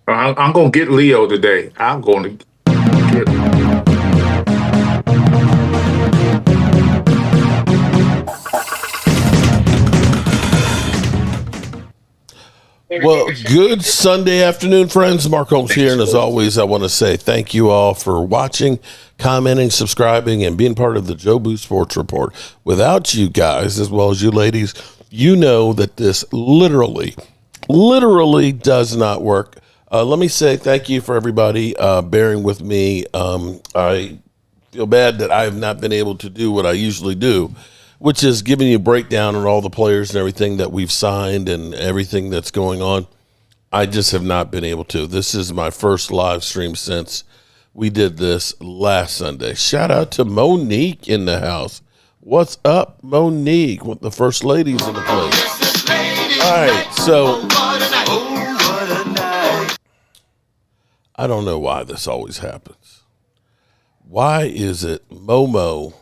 I'm going to get Leo today. I'm going to get him. Well, good Sunday afternoon, friends. Mark Holmes here, and as always, I want to say thank you all for watching, commenting, subscribing, and being part of the Joe Boo Sports Report. Without you guys, as well as you ladies, you know that this literally does not work. Let me say thank you for everybody bearing with me. I feel bad that I have not been able to do what I usually do, which is giving you a breakdown on all the players and everything that we've signed and everything that's going on. I just have not been able to. This is my first live stream since we did this last Sunday. Shout out to Monique in the house. What's up, Monique? With the first ladies in the place. All right, so I don't know why this always happens. Why is it Momo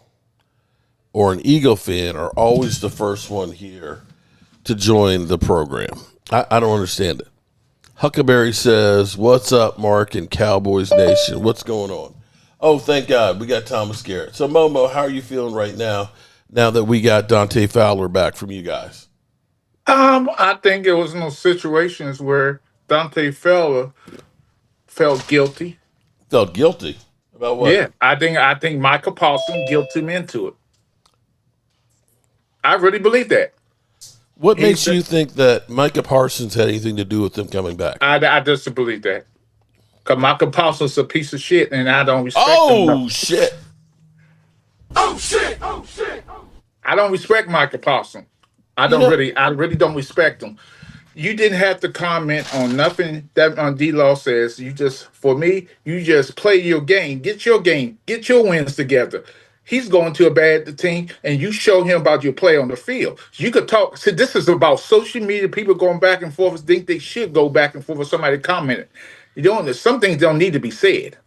or an Eagle fan are always the first one here to join the program? I don't understand it. Huckleberry says, what's up, Mark and Cowboys Nation? What's going on? Oh, thank God. We got Thomas Garrett. So, Momo, how are you feeling right now that we got Dante Fowler back from you guys? I think it was no situations where Dante Fowler felt guilty. Felt guilty? About what? Yeah, I think Micah Parsons guilted him into it. I really believe that. What makes you think that Micah Parsons had anything to do with them coming back? I just believe that. Because Micah Parsons is a piece of shit, and I don't respect him. Oh, shit. Oh, shit. Oh, shit. I don't respect Micah Parsons. I really don't respect him. You didn't have to comment on nothing that on D-Law says. You just play your game. Get your wins together. He's going to a bad team, and you show him about your play on the field. You could talk. See, this is about social media. People going back and forth. Think they should go back and forth with somebody commenting. You don't. Some things don't need to be said.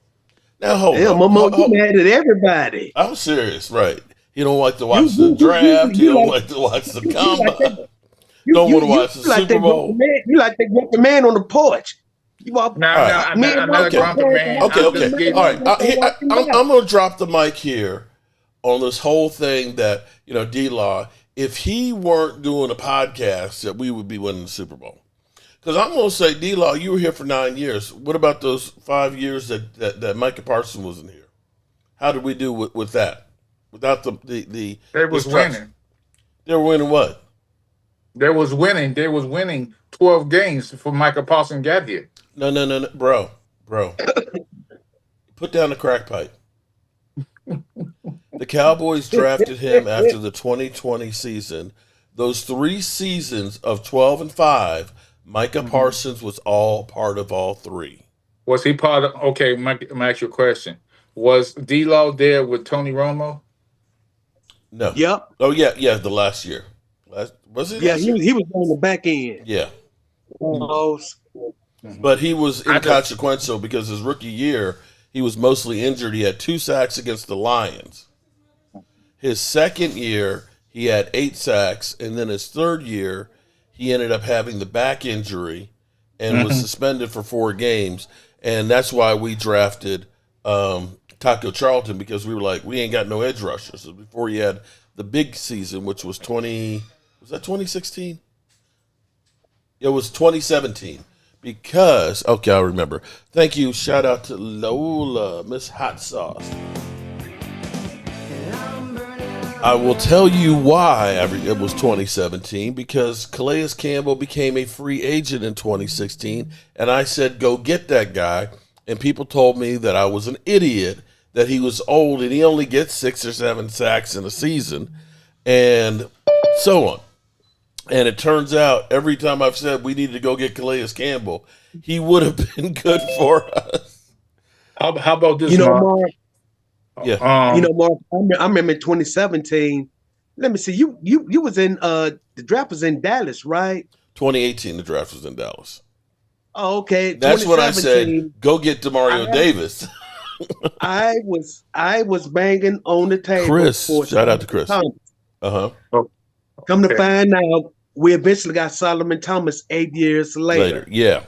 Now hold on. Momo, you mad at everybody. I'm serious, right? You don't like to watch the draft. You don't like to watch the combine. Don't want to watch the Super Bowl. You like to get the man on the porch. You all right. Okay. All right. I'm going to drop the mic here on this whole thing that, D-Law, if he weren't doing a podcast, that we would be winning the Super Bowl. Because I'm going to say, D-Law, you were here for 9 years. What about those 5 years that Micah Parsons wasn't here? How did we do with that? Without the They was winning. They were winning what? They was winning. They was winning 12 games before Micah Parsons got here. No, bro. Put down the crack pipe. The Cowboys drafted him after the 2020 season. Those 3 seasons of 12-5, Micah Parsons was all part of all 3. Was he part of? Okay, Mike, let me ask you a question. Was D-Law there with Tony Romo? No. Yep. Oh yeah, the last year. Was it? Yeah, he was on the back end. Yeah. But he was inconsequential because his rookie year, he was mostly injured. He had 2 sacks against the Lions. His second year, he had 8 sacks, and then his third year, he ended up having the back injury and was suspended for 4 games. And that's why we drafted Taco Charlton, because we were like, we ain't got no edge rushers. So before he had the big season, which was 2016? It was 2017. Because, okay, I remember. Thank you. Shout out to Lola, Miss Hot Sauce. I will tell you why it was 2017, because Calais Campbell became a free agent in 2016, and I said, go get that guy, and people told me that I was an idiot, that he was old, and he only gets 6 or 7 sacks in a season, and so on. And it turns out, every time I've said we needed to go get Calais Campbell, he would have been good for us. How about this, Mark? Yeah. Mark, I remember in 2017. Let me see. You was in the draft was in Dallas, right? 2018, the draft was in Dallas. Oh, okay. That's what I said. Go get Demario Davis. I was banging on the table. Chris, shout out to Chris. Come to find out, we eventually got Solomon Thomas 8 years later. Yeah.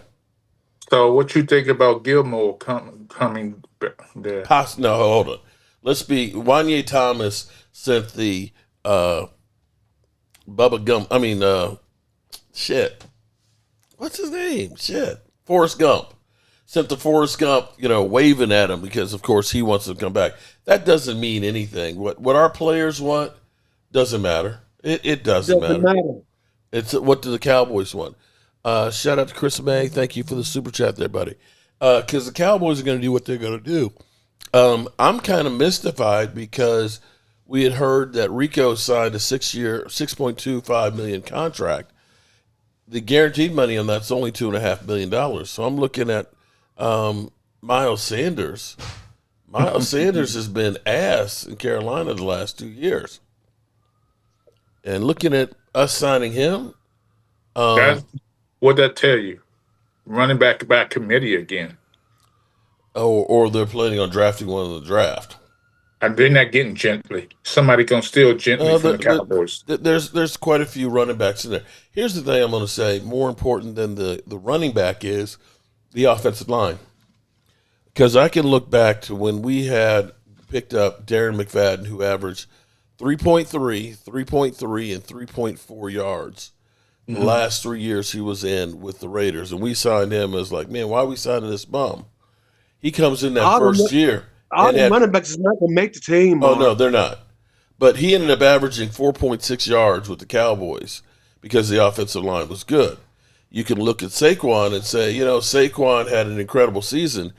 So what you think about Gilmore coming there? No, hold on. Let's be. Wanye Thomas sent the Bubba Gump. I mean, shit. What's his name? Shit. Forrest Gump. Sent the Forrest Gump, waving at him because, of course, he wants to come back. That doesn't mean anything. What our players want doesn't matter. It doesn't matter. It's what do the Cowboys want? Shout out to Chris May. Thank you for the super chat there, buddy. Because the Cowboys are going to do what they're going to do. I'm kind of mystified because we had heard that Rico signed a 6-year, $6.25 million contract. The guaranteed money on that's only $2.5 million. So I'm looking at Miles Sanders. Miles Sanders has been ass in Carolina the last 2 years. And looking at us signing him. That's what that tell you. Running back by committee again. Or they're planning on drafting one in the draft. And they're not getting gently. Somebody gonna steal gently from the Cowboys. There's quite a few running backs in there. Here's the thing I'm going to say. More important than the running back is the offensive line. Because I can look back to when we had picked up Darren McFadden, who averaged 3.3, 3.3, and 3.4 yards. The last 3 years he was in with the Raiders. And we signed him as like, man, why are we signing this bum? He comes in that first year. All the running backs is not going to make the team. Oh, no, they're not. But he ended up averaging 4.6 yards with the Cowboys because the offensive line was good. You can look at Saquon and say, Saquon had an incredible season,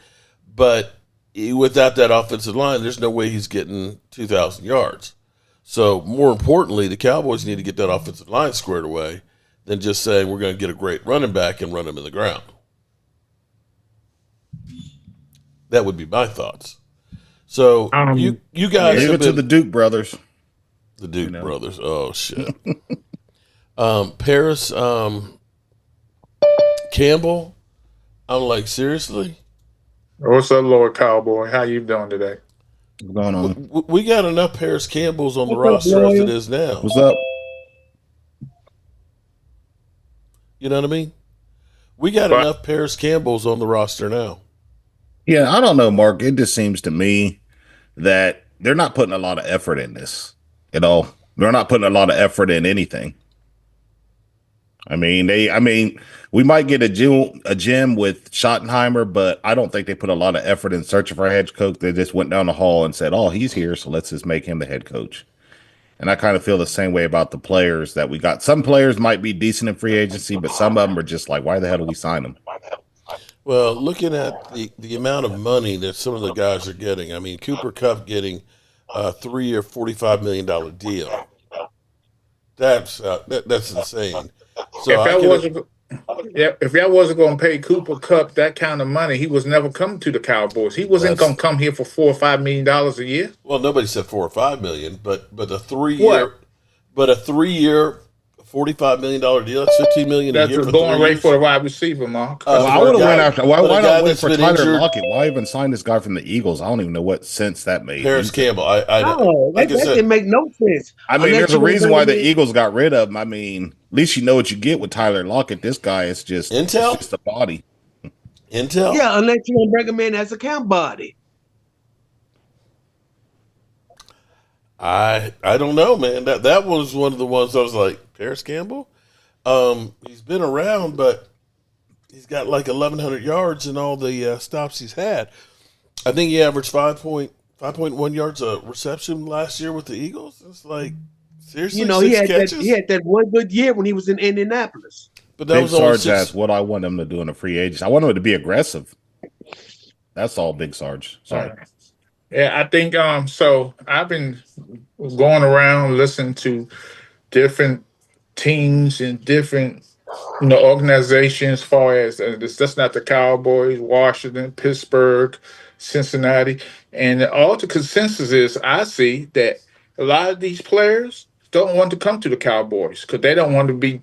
but without that offensive line, there's no way he's getting 2,000 yards. So more importantly, the Cowboys need to get that offensive line squared away than just saying we're going to get a great running back and run him in the ground. That would be my thoughts. So you guys leave it to the Duke brothers. The Duke brothers. Oh shit. Paris Campbell. I'm like, seriously? What's up, Lord Cowboy? How you doing today? What's going on? We got enough Paris Campbells on the roster as it is now. What's up? You know what I mean? We got enough Paris Campbells on the roster now. Yeah, I don't know, Mark. It just seems to me that they're not putting a lot of effort in this. They're not putting a lot of effort in anything. I mean, we might get a gym with Schottenheimer, but I don't think they put a lot of effort in searching for a head coach. They just went down the hall and said, "Oh, he's here, so let's just make him the head coach." And I kind of feel the same way about the players that we got. Some players might be decent in free agency, but some of them are just like, why the hell do we sign them? Well, looking at the amount of money that some of the guys are getting, I mean, Cooper Kupp getting a 3-year, $45 million deal. That's insane. So if y'all wasn't going to pay Cooper Kupp that kind of money, he was never coming to the Cowboys. He wasn't going to come here for $4 or $5 million a year. Well, nobody said $4 or $5 million, but a 3-year, $45 million deal. That's $15 million a year. That's a going rate for a wide receiver, Mark. I would have went after. Why not wait for Tyler Lockett? Why even sign this guy from the Eagles? I don't even know what sense that made. Paris Campbell. That didn't make no sense. I mean, there's a reason why the Eagles got rid of him. I mean, at least you know what you get with Tyler Lockett. This guy is just Intel. It's just a body. Intel. Yeah, unless you want to bring him in as a camp body. I don't know, man. That was one of the ones I was like, Paris Campbell. He's been around, but he's got like 1,100 yards in all the stops he's had. I think he averaged 5.1 yards a reception last year with the Eagles. It's like, seriously, he had that one good year when he was in Indianapolis. But that Big Sarge asked what I want him to do in a free agent. I want him to be aggressive. That's all, Big Sarge. Sorry. Yeah, I think so I've been going around listening to different teams and different organizations as far as that's not the Cowboys, Washington, Pittsburgh, Cincinnati, and all the consensus is I see that a lot of these players don't want to come to the Cowboys because they don't want to be,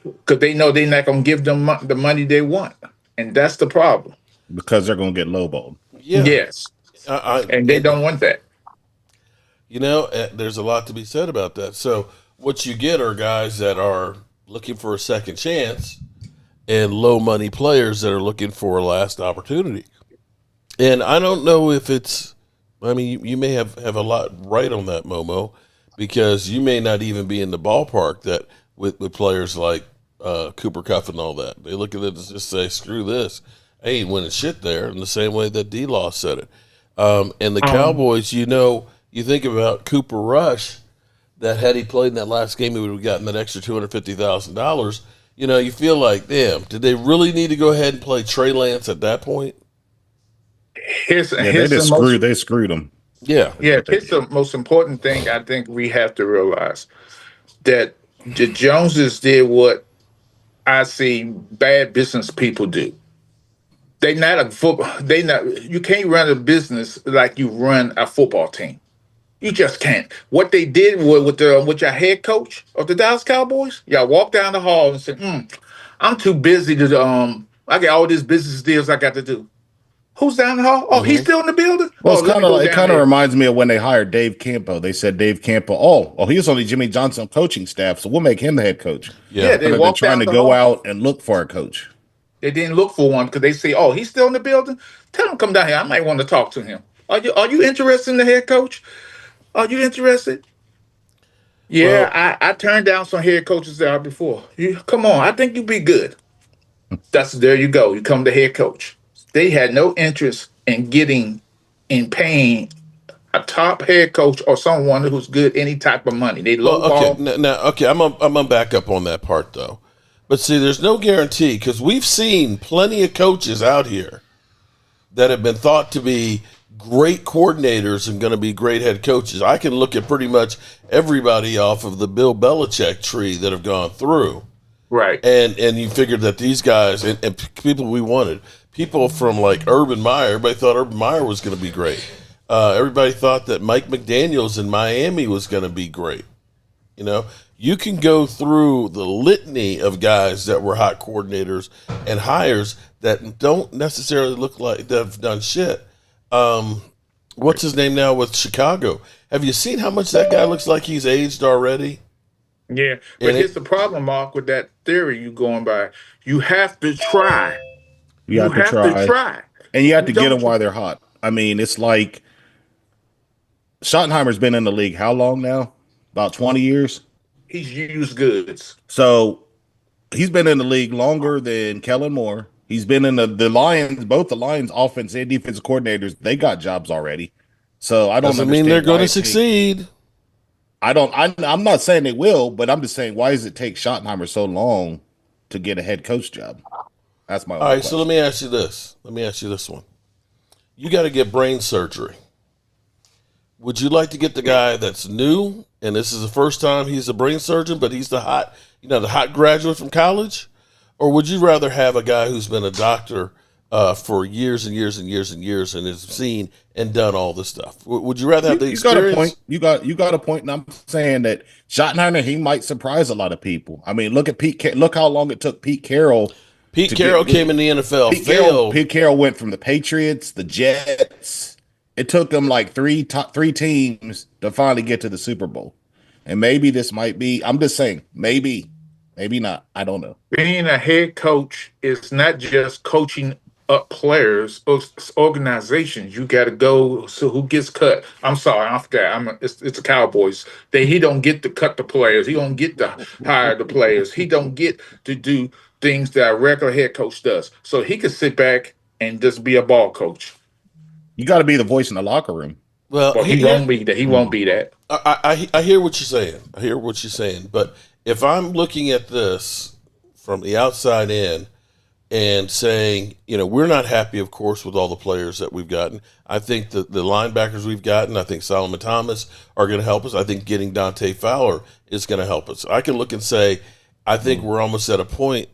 because they know they're not going to give them the money they want, and that's the problem. Because they're going to get lowballed. Yeah. Yes. And they don't want that. There's a lot to be said about that. So what you get are guys that are looking for a second chance, and low money players that are looking for a last opportunity. And I don't know if it's, I mean, you may have a lot right on that, Momo, because you may not even be in the ballpark that with players like Cooper Kupp and all that. They look at it and just say, screw this. I ain't winning shit there, in the same way that D-Law said it. And the Cowboys, you think about Cooper Rush, that had he played in that last game, he would have gotten that extra $250,000. You feel like, damn, did they really need to go ahead and play Trey Lance at that point? They screwed him. Yeah. Here's the most important thing I think we have to realize, that the Joneses did what I see bad business people do. They not a football. You can't run a business like you run a football team. You just can't. What they did with your head coach of the Dallas Cowboys, y'all walk down the hall and say, "I'm too busy to I got all these business deals I got to do." Who's down the hall? Oh, he's still in the building. Well, it kind of reminds me of when they hired Dave Campo. They said Dave Campo, he was on the Jimmy Johnson coaching staff, so we'll make him the head coach. Yeah, they walked trying to go out and look for a coach. They didn't look for one because they say, "Oh, he's still in the building. Tell him come down here. I might want to talk to him." Are you interested in the head coach? Are you interested? Yeah, well, I turned down some head coaches there before. Come on, I think you'd be good. There you go. You come to head coach. They had no interest in paying a top head coach or someone who's good any type of money. They lowball. Okay, I'm gonna back up on that part though. But see, there's no guarantee, because we've seen plenty of coaches out here that have been thought to be great coordinators and going to be great head coaches. I can look at pretty much everybody off of the Bill Belichick tree that have gone through. Right. And you figured that these guys and people we wanted, people from like Urban Meyer, everybody thought Urban Meyer was going to be great. Everybody thought that Mike McDaniels in Miami was going to be great. You can go through the litany of guys that were hot coordinators and hires that don't necessarily look like they've done shit. What's his name now with Chicago? Have you seen how much that guy looks like he's aged already? Yeah, but here's the problem, Mark, with that theory you going by. You have to try. You have to try. And you have to get them while they're hot. I mean, it's like Schottenheimer's been in the league how long now? About 20 years? He's used goods. So he's been in the league longer than Kellen Moore. He's been in the Lions, both the Lions offense and defensive coordinators. They got jobs already. So I don't Doesn't mean they're going to succeed. I'm not saying they will, but I'm just saying, why does it take Schottenheimer so long to get a head coach job? That's my. All right. Question. So let me ask you this. Let me ask you this one. You got to get brain surgery. Would you like to get the guy that's new, and this is the first time he's a brain surgeon, but he's the hot graduate from college? Or would you rather have a guy who's been a doctor for years and years and years and years and has seen and done all this stuff? Would you rather have the experience? You got a point, and I'm saying that Schottenheimer, he might surprise a lot of people. I mean, look at Pete. Look how long it took Pete Carroll. Pete Carroll came in the NFL. Pete Carroll went from the Patriots, the Jets. It took them like three teams to finally get to the Super Bowl. And maybe this might be, I'm just saying, maybe not. I don't know. Being a head coach is not just coaching up players or organizations. You got to go. So who gets cut? I'm sorry, I forgot. It's the Cowboys. He don't get to cut the players. He don't get to hire the players. He don't get to do things that a regular head coach does. So he could sit back and just be a ball coach. You got to be the voice in the locker room. Well, he won't be that. He won't be that. I hear what you're saying. But if I'm looking at this from the outside in and saying, we're not happy, of course, with all the players that we've gotten. I think the linebackers we've gotten, I think Solomon Thomas are going to help us. I think getting Dante Fowler is going to help us. I can look and say, I think we're almost at a point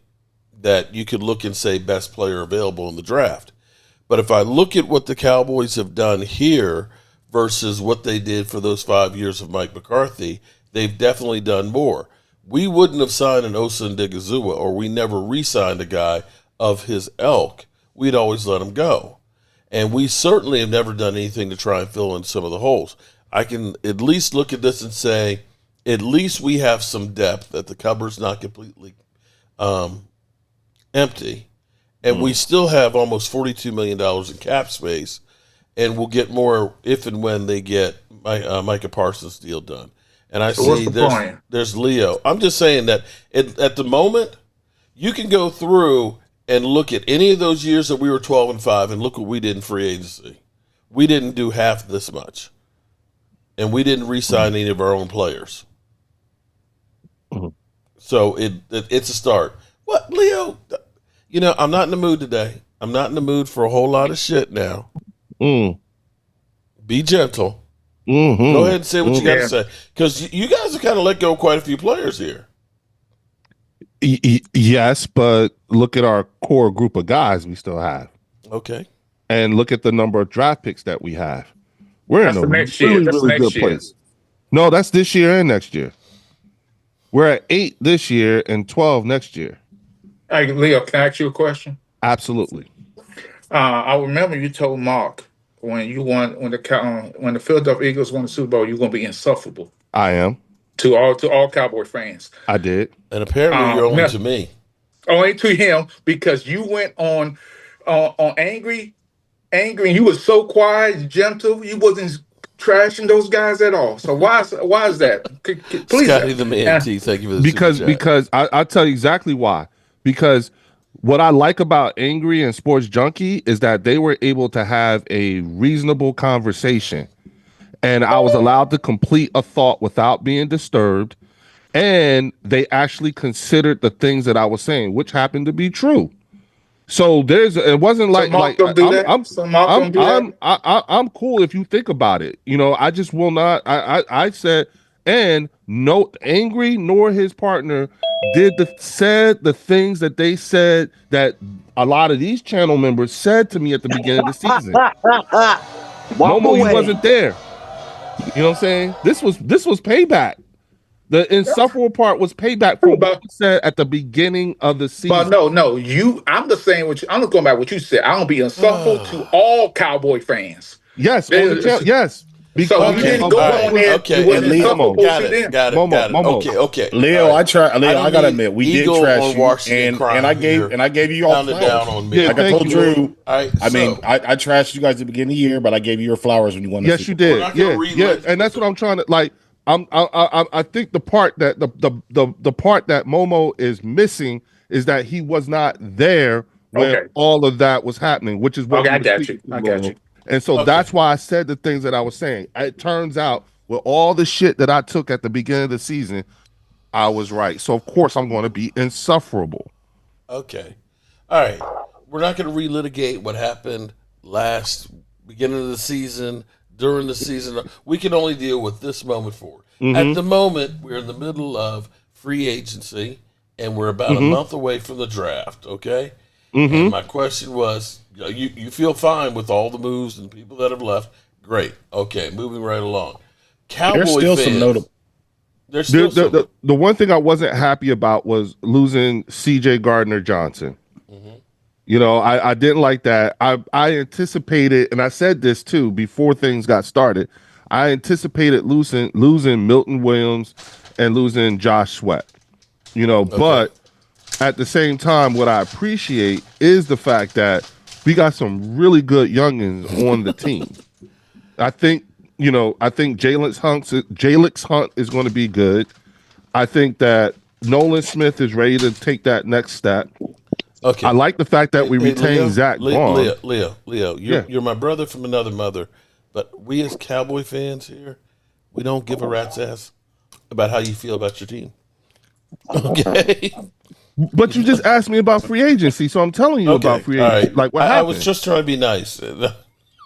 that you could look and say best player available in the draft. But if I look at what the Cowboys have done here versus what they did for those 5 years of Mike McCarthy, they've definitely done more. We wouldn't have signed an Osa Odighizuwa, or we never re-signed a guy of his ilk. We'd always let him go. And we certainly have never done anything to try and fill in some of the holes. I can at least look at this and say, at least we have some depth, that the cupboard's not completely empty, and we still have almost $42 million in cap space, and we'll get more if and when they get Micah Parsons deal done. And I see there's Leo. I'm just saying that at the moment, you can go through and look at any of those years that we were 12-5 and look what we did in free agency. We didn't do half this much, and we didn't re-sign any of our own players. So it's a start. What, Leo? You know, I'm not in the mood today. I'm not in the mood for a whole lot of shit now. Be gentle. Go ahead and say what you got to say, because you guys have kind of let go of quite a few players here. Yes, but look at our core group of guys we still have. Okay. And look at the number of draft picks that we have. We're in a really good place. No, that's this year and next year. We're at 8 this year and 12 next year. Hey, Leo, can I ask you a question? Absolutely. I remember you told Mark when the Philadelphia Eagles won the Super Bowl, you're going to be insufferable. I am. To all Cowboy fans. I did. And apparently you're only to me. Only to him, because you went on angry, and you were so quiet, gentle. You wasn't trashing those guys at all. So why is that? Please, Scotty the Man T, thank you for the because I'll tell you exactly why. Because what I like about Angry and Sports Junkie is that they were able to have a reasonable conversation, and I was allowed to complete a thought without being disturbed, and they actually considered the things that I was saying, which happened to be true. So it wasn't like I'm cool if you think about it. You know, I just will not. I said, and no Angry nor his partner said the things that they said that a lot of these channel members said to me at the beginning of the season. Momo, you wasn't there. You know what I'm saying? This was payback. The insufferable part was payback for what you said at the beginning of the season. But no, I'm just saying what I'm just going back what you said. I don't be insufferable to all Cowboy fans. Yes, yes. Because you didn't go on there. Okay, got it. Okay. Leo, I gotta admit, we did trash you, and I gave you all flowers. Down on me. Yeah, like I told Drew. Right, I trashed you guys at the beginning of the year, but I gave you your flowers when you won. Yes, you did. Yeah, and that's what I'm trying to like. I think the part that the part that Momo is missing is that he was not there when all of that was happening, which is what I got you. And so that's why I said the things that I was saying. It turns out with all the shit that I took at the beginning of the season, I was right. So of course I'm going to be insufferable. Okay. All right. We're not going to relitigate what happened beginning of the season, during the season. We can only deal with this moment forward. At the moment, we're in the middle of free agency, and we're about a month away from the draft, okay? And my question was, you feel fine with all the moves and people that have left. Great. Okay, moving right along. Cowboy There's still fans, some notable. There's still the one thing I wasn't happy about was losing C.J. Gardner-Johnson. You know, I didn't like that. I anticipated, and I said this too before things got started, I anticipated losing Milton Williams and losing Josh Sweat. You know, but at the same time, what I appreciate is the fact that we got some really good youngins on the team. I think Jalix Hunt is going to be good. I think that Nolan Smith is ready to take that next step. Okay. I like the fact that we retained Zach Vaughn. Leo, you're my brother from another mother, but we as Cowboy fans here, we don't give a rat's ass about how you feel about your team. Okay. But you just asked me about free agency, so I'm telling you about free agency. Right. Like what happened? I was just trying to be nice. I'm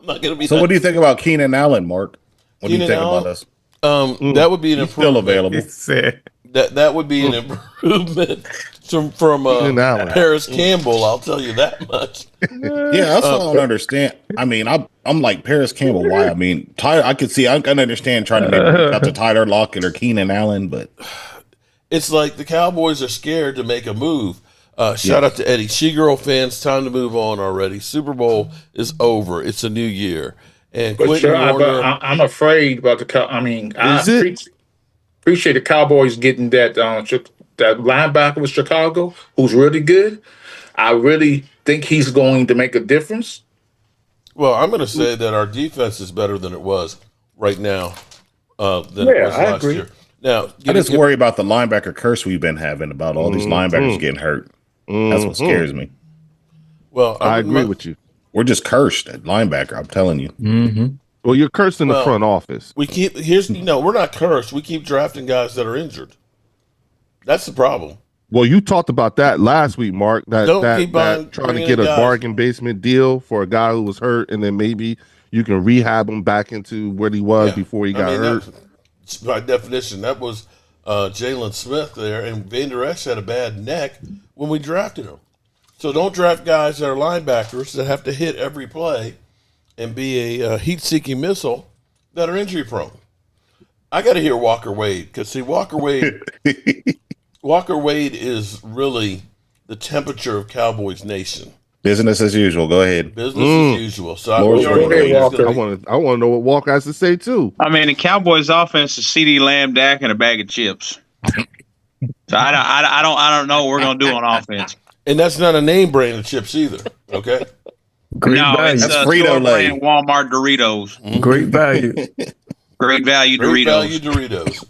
not gonna be. So, nice. What do you think about Keenan Allen, Mark? What do you think about us? That would be an improvement. Still available. That would be an improvement from Paris Campbell. I'll tell you that much. Yeah, that's what I don't understand. I mean, I'm like Paris Campbell. Why? I mean, I can understand trying to make out to Tyler Lockett or Keenan Allen, but it's like the Cowboys are scared to make a move. Shout out to Eddie. She-Girl fans, time to move on already. Super Bowl is over. It's a new year. And I'm afraid about the appreciate the Cowboys getting that linebacker with Chicago, who's really good. I really think he's going to make a difference. Well, I'm going to say that our defense is better than it was right now than it was last year. Now, I just worry about the linebacker curse we've been having about all these linebackers getting hurt. That's what scares me. Well, I agree with you. We're just cursed at linebacker. I'm telling you. Well, you're cursed in the front office. We're not cursed. We keep drafting guys that are injured. That's the problem. Well, you talked about that last week, Mark. That trying to get a bargain basement deal for a guy who was hurt, and then maybe you can rehab him back into what he was before he got hurt. By definition, that was Jalen Smith there, and Van Der Esch had a bad neck when we drafted him. So don't draft guys that are linebackers that have to hit every play and be a heat-seeking missile that are injury-prone. I got to hear Walker Wade, because, see, Walker Wade is really the temperature of Cowboys Nation. Business as usual. Go ahead. Business as usual. So I want to know what Walker has to say, too. I mean, the Cowboys' offense is CeeDee Lamb, Dak, and a bag of chips. So I don't know what we're going to do on offense. And that's not a name brand of chips either, okay? It's Frito-Lay. Walmart Doritos. Great value. Great value Doritos.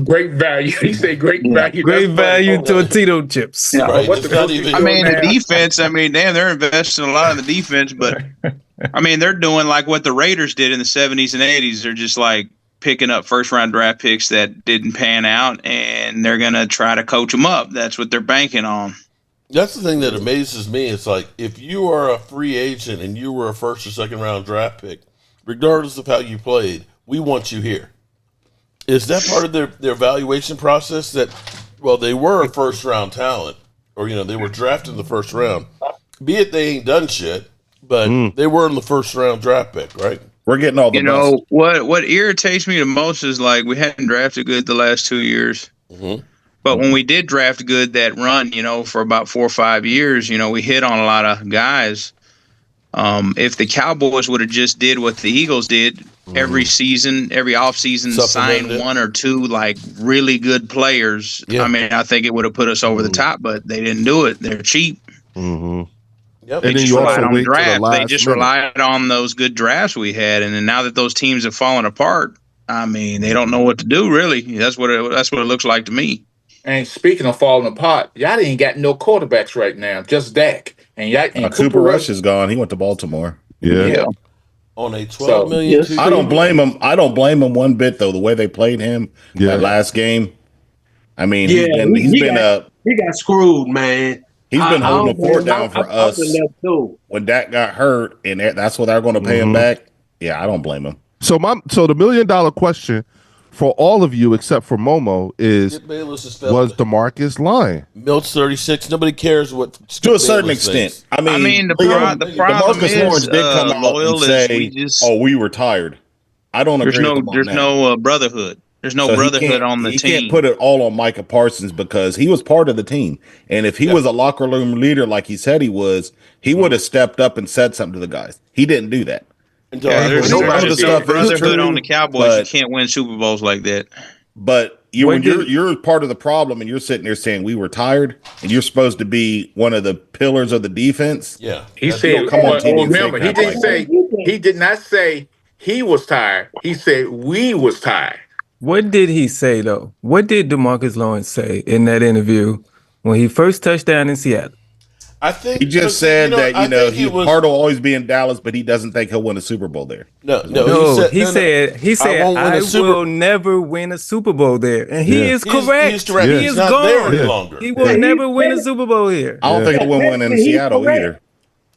Great value. He said great value. Great value Tito chips. Yeah. Right? The defense, they're investing a lot in the defense, but they're doing like what the Raiders did in the 70s and 80s. They're just like picking up first-round draft picks that didn't pan out, and they're going to try to coach them up. That's what they're banking on. That's the thing that amazes me. It's like, if you are a free agent and you were a first or second round draft pick, regardless of how you played, we want you here. Is that part of their evaluation process that, well, they were a first round talent, or, they were drafted in the first round, be it they ain't done shit, but they were in the first round draft pick, right? We're getting all the best. What irritates me the most is like we hadn't drafted good the last 2 years. Mm-hmm. But when we did draft good that run, for about 4 or 5 years, we hit on a lot of guys. If the Cowboys would have just did what the Eagles did every season, every offseason, sign 1 or 2 like really good players, I think it would have put us over the top, but they didn't do it. They're cheap. Mm-hmm. Yep. They just relied on draft. They just relied on those good drafts we had, and then now that those teams have fallen apart, they don't know what to do. Really, that's what it looks like to me. And speaking of falling apart, y'all ain't got no quarterbacks right now, just Dak. And Cooper Rush is gone. He went to Baltimore. Yeah. On a $12 million. I don't blame him. I don't blame him one bit, though. The way they played him that last game. He got screwed, man. He's been holding the fort down for us when Dak got hurt, and that's what they're going to pay him back. Yeah, I don't blame him. So the $1 million question for all of you except for Momo was Demarcus lying? Milt's 36. Nobody cares what. To a certain extent. The problem Demarcus Lawrence did come out and say, we were tired. I don't agree with him on that. There's no brotherhood. There's no brotherhood on the team. He can't put it all on Micah Parsons because he was part of the team. And if he was a locker room leader like he said he was, he would have stepped up and said something to the guys. He didn't do that. There's no brotherhood on the Cowboys. You can't win Super Bowls like that. But when you're part of the problem and you're sitting there saying we were tired and you're supposed to be one of the pillars of the defense. Yeah. He said, come on, remember, he did not say he was tired. He said we was tired. What did he say, though? What did Demarcus Lawrence say in that interview when he first touched down in Seattle? I think he just said that he's part of always be in Dallas, but he doesn't think he'll win a Super Bowl there. No. He said I will never win a Super Bowl there, and he is correct. He's correct. He is gone. There any longer. He will never win a Super Bowl here. I don't think he'll win one in Seattle either.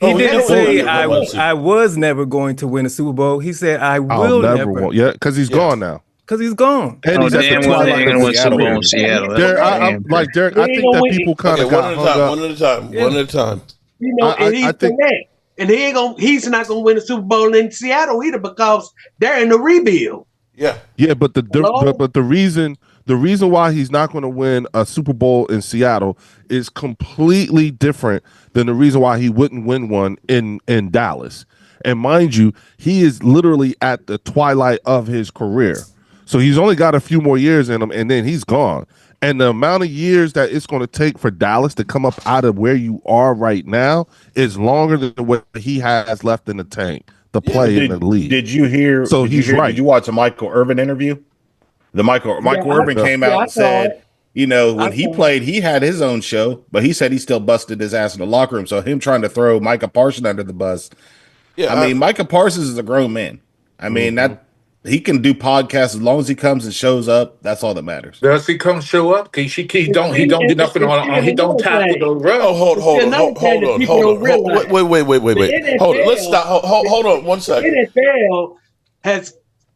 He didn't say I was never going to win a Super Bowl. He said I will never. Yeah, because he's gone now. Because he's gone. And he's at the twilight of Seattle. Derek, I think that people kind of got one at a time. And he's correct. And he's not gonna win a Super Bowl in Seattle either because they're in the rebuild. Yeah. Yeah, but the reason why he's not going to win a Super Bowl in Seattle is completely different than the reason why he wouldn't win one in Dallas. And mind you, he is literally at the twilight of his career. So he's only got a few more years in him, and then he's gone. And the amount of years that it's going to take for Dallas to come up out of where you are right now is longer than what he has left in the tank to play in the league. Did you hear? So he's right. Did you watch a Michael Irvin interview? Michael Irvin came out and said, when he played, he had his own show, but he said he still busted his ass in the locker room. So him trying to throw Micah Parsons under the bus. Yeah, I mean, Micah Parsons is a grown man. I mean, that he can do podcasts as long as he comes and shows up. That's all that matters. Does he come show up? He don't do nothing on. He don't tackle the run. Oh, hold on. Wait. Hold on. Let's stop. Hold on 1 second.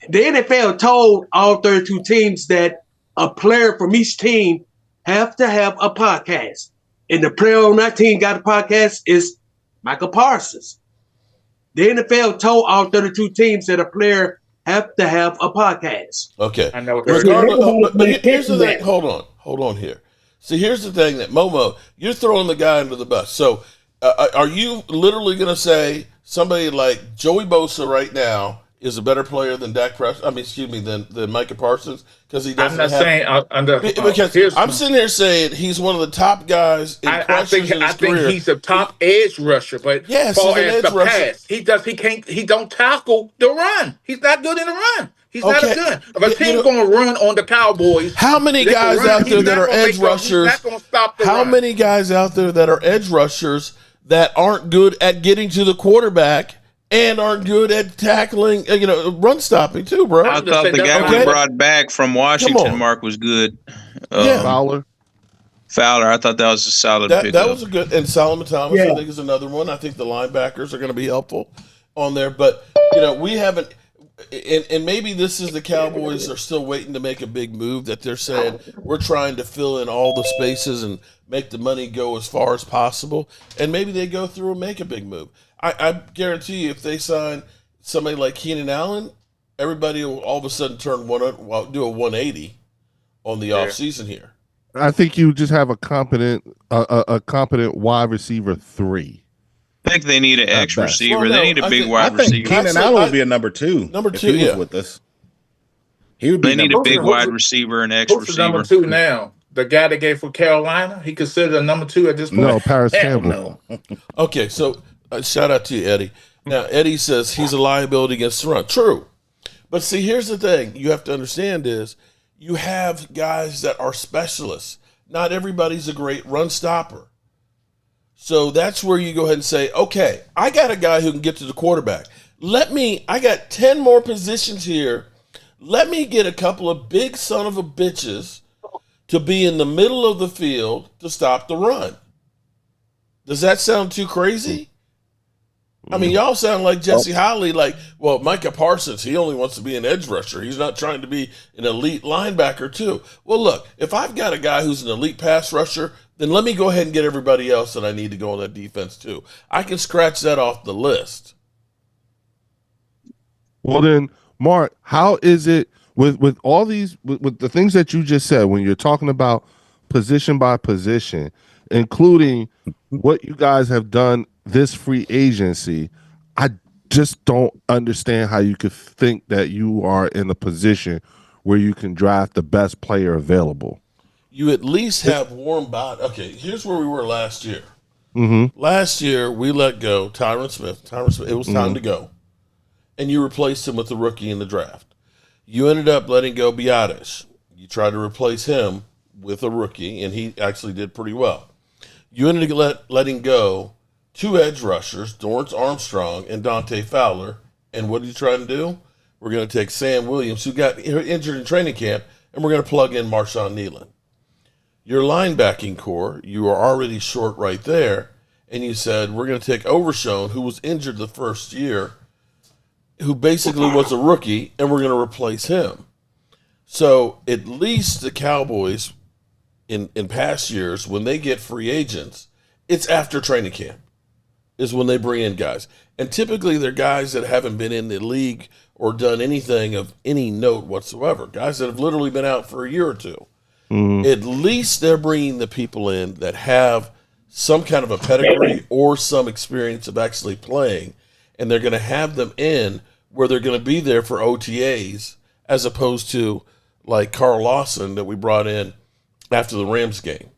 The NFL told all 32 teams that a player from each team have to have a podcast, and the player on that team got a podcast is Micah Parsons. The NFL told all 32 teams that a player have to have a podcast. Okay. I know. But here's the thing. Hold on here. See, here's the thing that Momo, you're throwing the guy under the bus. So are you literally going to say somebody like Joey Bosa right now is a better player than Dak Prescott? Than Micah Parsons because he doesn't. I'm not saying I'm sitting here saying he's one of the top guys. I think he's the top edge rusher, but yes, far as the pass, he don't tackle the run. He's not good in the run. He's not good. If a team's going to run on the Cowboys, how many guys out there that are edge rushers? He's not going to stop the run. How many guys out there that are edge rushers that aren't good at getting to the quarterback? And aren't good at tackling, run stopping too, bro. I thought the guy we brought back from Washington, Mark, was good. Fowler. I thought that was a solid pickup. That was a good. And Solomon Thomas, I think, is another one. I think the linebackers are going to be helpful on there. But, we haven't, and maybe this is the Cowboys are still waiting to make a big move that they're saying we're trying to fill in all the spaces and make the money go as far as possible. And maybe they go through and make a big move. I guarantee you, if they sign somebody like Keenan Allen, everybody will all of a sudden do a 180 on the offseason here. I think you just have a competent wide receiver 3. I think they need an X receiver. They need a big wide receiver. Keenan Allen would be a number 2. Number 2, if he was with us. They need a big wide receiver and X receiver. Number 2 now. The guy they gave for Carolina, he considered a number 2 at this point. No, Paris Campbell. No. Okay, so shout out to you, Eddie. Now, Eddie says he's a liability against the run. True. But see, here's the thing you have to understand is you have guys that are specialists. Not everybody's a great run stopper. So that's where you go ahead and say, okay, I got a guy who can get to the quarterback. I got 10 more positions here. Let me get a couple of big son of a bitches to be in the middle of the field to stop the run. Does that sound too crazy? I mean, y'all sound like Jesse Holley, Micah Parsons, he only wants to be an edge rusher. He's not trying to be an elite linebacker, too. Well, look, if I've got a guy who's an elite pass rusher, then let me go ahead and get everybody else that I need to go on that defense, too. I can scratch that off the list. Well, then, Mark, how is it with all these, with the things that you just said, when you're talking about position by position, including what you guys have done this free agency, I just don't understand how you could think that you are in a position where you can draft the best player available. You at least have warm body. Okay, here's where we were last year. Mm-hmm. Last year, we let go Tyron Smith. It was time to go. And you replaced him with a rookie in the draft. You ended up letting go Biadasz. You tried to replace him with a rookie, and he actually did pretty well. You ended up letting go 2 edge rushers, Dorrance Armstrong and Dante Fowler. And what are you trying to do? We're going to take Sam Williams, who got injured in training camp, and we're going to plug in Marshawn Nealon. Your linebacking core, you are already short right there, and you said, we're going to take Overshown, who was injured the first year, who basically was a rookie, and we're going to replace him. So at least the Cowboys, in past years, when they get free agents, it's after training camp is when they bring in guys. And typically they're guys that haven't been in the league or done anything of any note whatsoever, guys that have literally been out for a year or two. Mm-hmm. At least they're bringing the people in that have some kind of a pedigree or some experience of actually playing, and they're going to have them in where they're going to be there for OTAs, as opposed to like Carl Lawson that we brought in after the Rams game.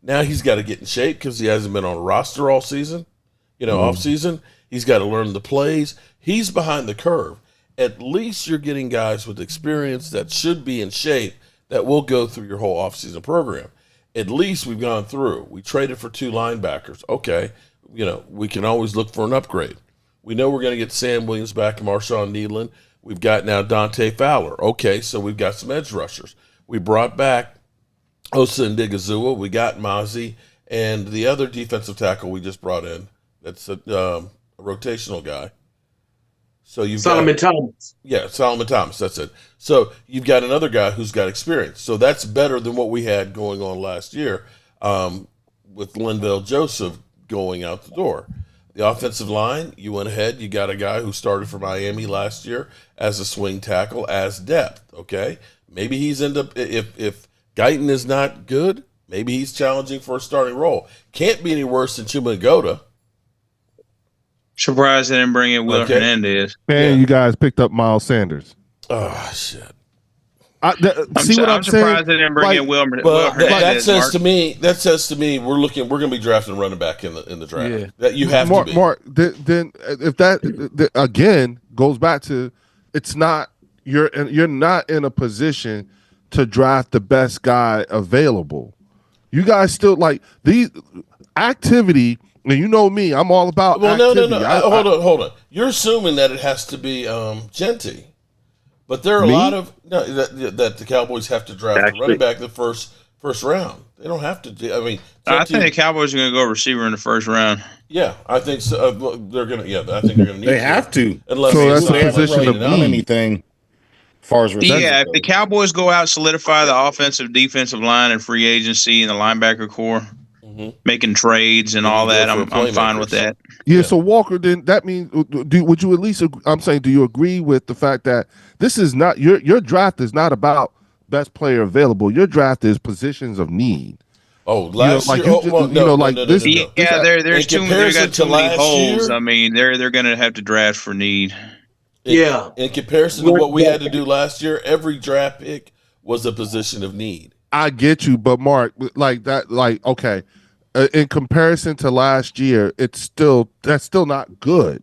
Now he's got to get in shape because he hasn't been on a roster all season, off season. He's got to learn the plays. He's behind the curve. At least you're getting guys with experience that should be in shape that will go through your whole offseason program. At least we've gone through. We traded for 2 linebackers. Okay, we can always look for an upgrade. We know we're going to get Sam Williams back and Marshawn Needland. We've got now Dante Fowler. Okay, so we've got some edge rushers. We brought back Osa and Digazua. We got Mozzie. And the other defensive tackle we just brought in, that's a rotational guy. So you've Solomon Thomas. Yeah, Solomon Thomas, that's it. So you've got another guy who's got experience. So that's better than what we had going on last year with Linval Joseph going out the door. The offensive line, you went ahead. You got a guy who started for Miami last year as a swing tackle, as depth, okay? Maybe he's if Guyton is not good, maybe he's challenging for a starting role. Can't be any worse than Chuma. Surprised they didn't bring in Will Hernandez. Man, you guys picked up Miles Sanders. Oh, shit. I'm surprised they didn't bring in Will Hernandez. That says to me we're going to be drafting a running back in the draft. Yeah. That you have to be. Mark, then if that again goes back to, it's not you're not in a position to draft the best guy available. You guys still like these activity. And you know me, I'm all about activity. No. Hold on. You're assuming that it has to be Genty. But there are a lot of that the Cowboys have to draft a running back the first round. They don't have to do. I mean, I think the Cowboys are going to go receiver in the first round. Yeah, I think so. They're going to. Yeah, I think they're going to need. They have to. Unless so that's they a position of need anything. As far as if the Cowboys go out, solidify the offensive, defensive line, and free agency, and the linebacker core. Making trades and all that, I'm fine with that. Yeah. So Walker, then that means would you at least? I'm saying, do you agree with the fact that this is not your draft is not about best player available? Your draft is positions of need. Oh, last year, this. Yeah, there's too many holes. Year, I mean, they're going to have to draft for need. In comparison to what we had to do last year, every draft pick was a position of need. I get you, but Mark, okay. In comparison to last year, that's still not good.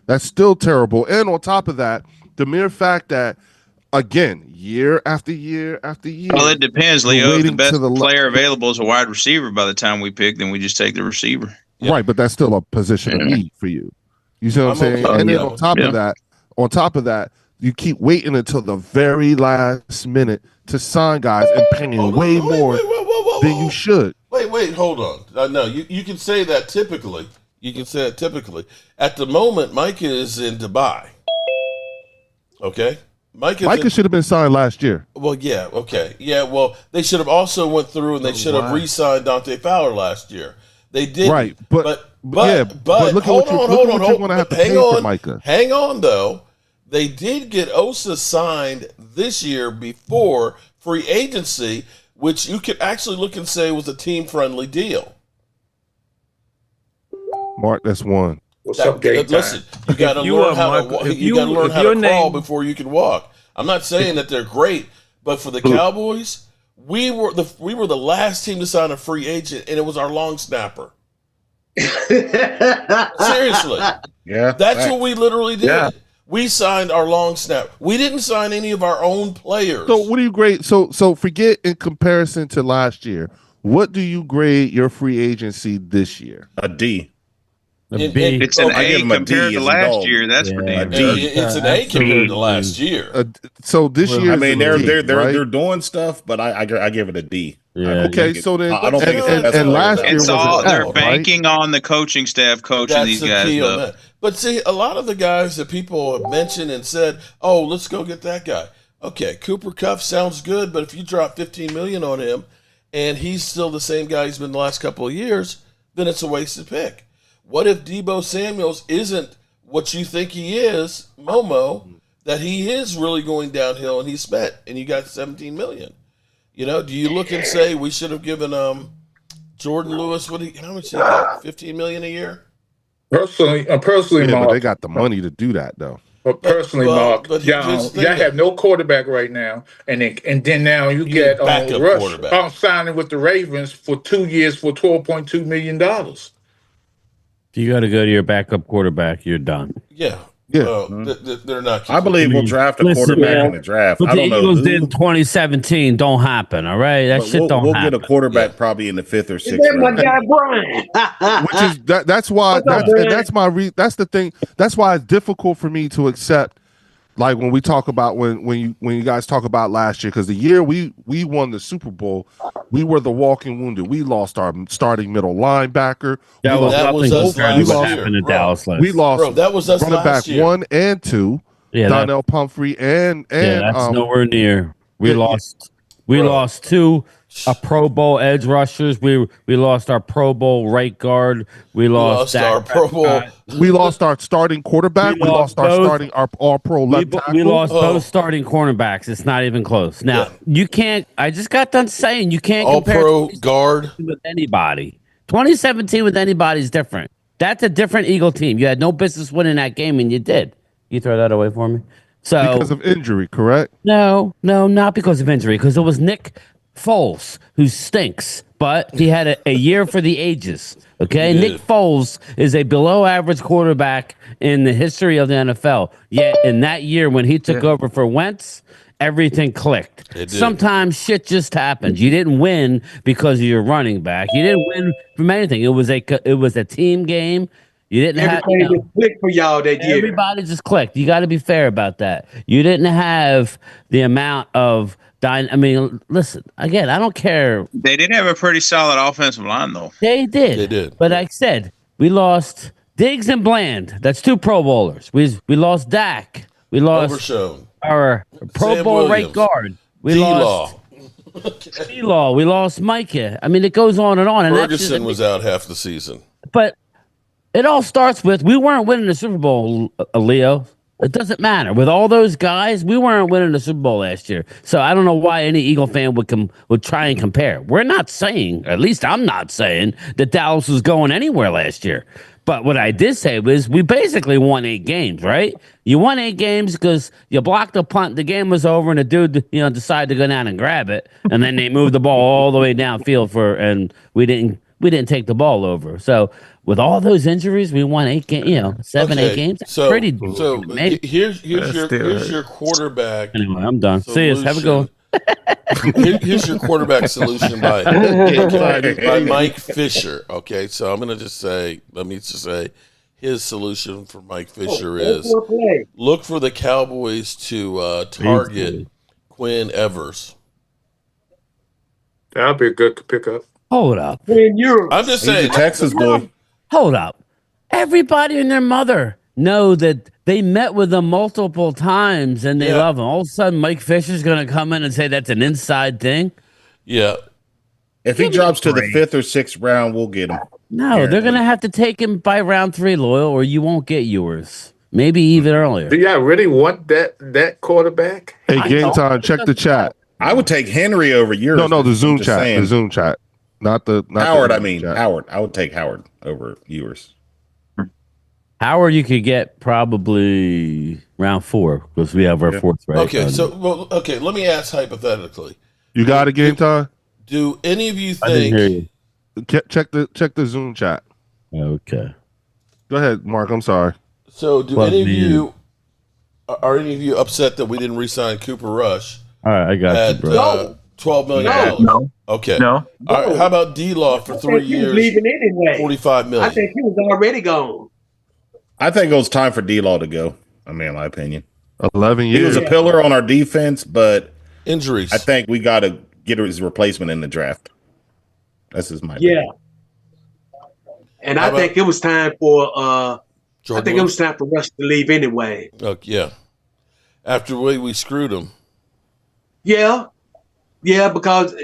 That's still terrible. And on top of that, the mere fact that, again, year after year after year. Well, it depends, Leo. If the best player available is a wide receiver by the time we pick, then we just take the receiver. Yep. Right, but that's still a position of need for you. You see what I'm saying? And then on top of that, you keep waiting until the very last minute to sign guys and paying way more than you should. Wait, hold on. No, you can say that typically. At the moment, Micah is in Dubai. Okay? Micah should have been signed last year. Well, yeah, okay. Yeah, well, they should have also went through and they should have re-signed Dante Fowler last year. They did. Right, but look hold on. You're going to have to pay for Micah. Hang on, though. They did get Osa signed this year before free agency, which you could actually look and say was a team-friendly deal. Mark, that's one. What's up, Gate? Listen, you got to learn how to crawl before you can walk. I'm not saying that they're great, but for the Cowboys, we were the last team to sign a free agent, and it was our long snapper. Seriously. Yeah. That's what we literally did. Yeah. We signed our long snap. We didn't sign any of our own players. So what do you grade? So forget in comparison to last year. What do you grade your free agency this year? A D. It's an A compared to last year. That's ridiculous. It's an A compared to last year. So this year, I mean, they're doing stuff, but I give it a D. Yeah, okay, so then I don't think and last year they're banking on the coaching staff coaching these guys. But see, a lot of the guys that people have mentioned and said, "Oh, let's go get that guy." Okay, Cooper Kupp sounds good, but if you drop $15 million on him and he's still the same guy he's been the last couple of years, then it's a wasted pick. What if Deebo Samuels isn't what you think he is, Momo, that he is really going downhill and he's spent and you got $17 million? You know, do you look and say we should have given Jordan Lewis how much he get? $15 million a year? Personally, yeah, but they got the money to do that though. But personally, Mark, here's the thing, y'all have no quarterback right now, and then now you get backup Rush quarterback. signing with the Ravens for 2 years for $12.2 million. You got to go to your backup quarterback. You're done. Yeah. Yeah. They're not. I believe we'll draft a quarterback in the draft. What I the don't know Eagles who. did in 2017 don't happen. All right, that But shit don't we'll happen. get a quarterback probably in the 5th or Is 6th that my round. guy Brian? Which is that's why What's up, Brian? that's the thing. That's why it's difficult for me to accept. Like when we talk about when you guys talk about last year, because the year we won the Super Bowl, we were the walking wounded. We lost our starting middle linebacker. That was us compared to last what year, happened in bro. Dallas last. We lost. Bro, that was us running last back year. 1 and 2, Yeah, Donnell Pumphrey and that's nowhere near. We yeah, lost. yeah. We Bro. lost 2 Pro Bowl edge rushers. We lost our Pro Bowl right guard. We lost our Pro Bowl. we lost our starting quarterback. We lost our starting our all pro left tackle. We lost both starting cornerbacks. It's not even close. Now you can't. I just got done saying you can't All compare pro guard with anybody. 2017 with anybody is different. That's a different Eagle team. You had no business winning that game, and you did. You throw that away for me. So Because of injury, correct? No, not because of injury. Because it was Nick Foles who stinks, but he had a year for the ages. Okay, He did. Nick Foles is a below-average quarterback in the history of the NFL. Yet in that year when he took over for Wentz, everything clicked. It did. Sometimes shit just happens. You didn't win because of your running back. You didn't win from anything. It was a team game. You didn't Everything have. just clicked for y'all that year. Everybody just clicked. You got to be fair about that. You didn't have the amount of. I mean, listen. Again, I don't care. They did have a pretty solid offensive line, though. They did. They did. But like I said, we lost Diggs and Bland. That's 2 Pro Bowlers. We lost Dak. We lost Overshown. our Pro Sam Bowl right Williams. guard. We D-Law. lost D-Law. We lost Micah. I mean, it goes on and on. And Ferguson was out half the season. But it all starts with we weren't winning the Super Bowl, Leo. It doesn't matter. With all those guys, we weren't winning the Super Bowl last year. So I don't know why any Eagle fan would try and compare. We're not saying, at least I'm not saying, that Dallas was going anywhere last year. But what I did say was we basically won 8 games, right? You won 8 games because you blocked a punt. The game was over, and the dude, decided to go down and grab it, and then they moved the ball all the way downfield and we didn't take the ball over. So with all those injuries, we won 8 games, 8 games. That's So amazing. here's your quarterback. Anyway, I'm done. See you. Have a good one. Here's your quarterback solution by Mike Fisher. Okay, so I'm gonna just say, let me just say, his solution for Mike Fisher is look for the Cowboys to target Quinn Evers. That'll be a good pickup. Hold up. I'm just saying, He's a Texas boy. Hold up. Everybody and their mother know that they met with them multiple times and they love him. All of a sudden, Mike Fisher's going to come in and say that's an inside thing. Yeah. If he drops to the 5th or 6th round, we'll get him. No, they're going to have to take him by round 3, Loyal, or you won't get yours. Maybe even earlier. Do y'all really want that quarterback? Hey, game time. Check the chat. I would take Henry over yours. No, the Zoom I'm just chat. saying. The Zoom chat. Not Howard. the I mean, chat. Howard. I would take Howard over yours. Howard, you could get probably round 4 because we have our 4th right. Okay, let me ask hypothetically. You got a game time? Do any of you I didn't hear think you. Check the Zoom chat. Okay. Go ahead, Mark. I'm sorry. so? Do any of you are any of you upset that we didn't re-sign Cooper Rush All right, I got at you, bro. $12 million? No. Okay. No. All right. How about D-Law for 3 He was years, leaving anyway. $45 million? I think he was already gone. I think it was time for D-Law to go. I mean, in my opinion, 11 he years. was a pillar on our defense, but Injuries. I think we got to get his replacement in the draft. That's just my Yeah. And I think it was time for Jordan it was time for Rush to leave anyway. yeah. After the way we screwed him. Yeah. Yeah, because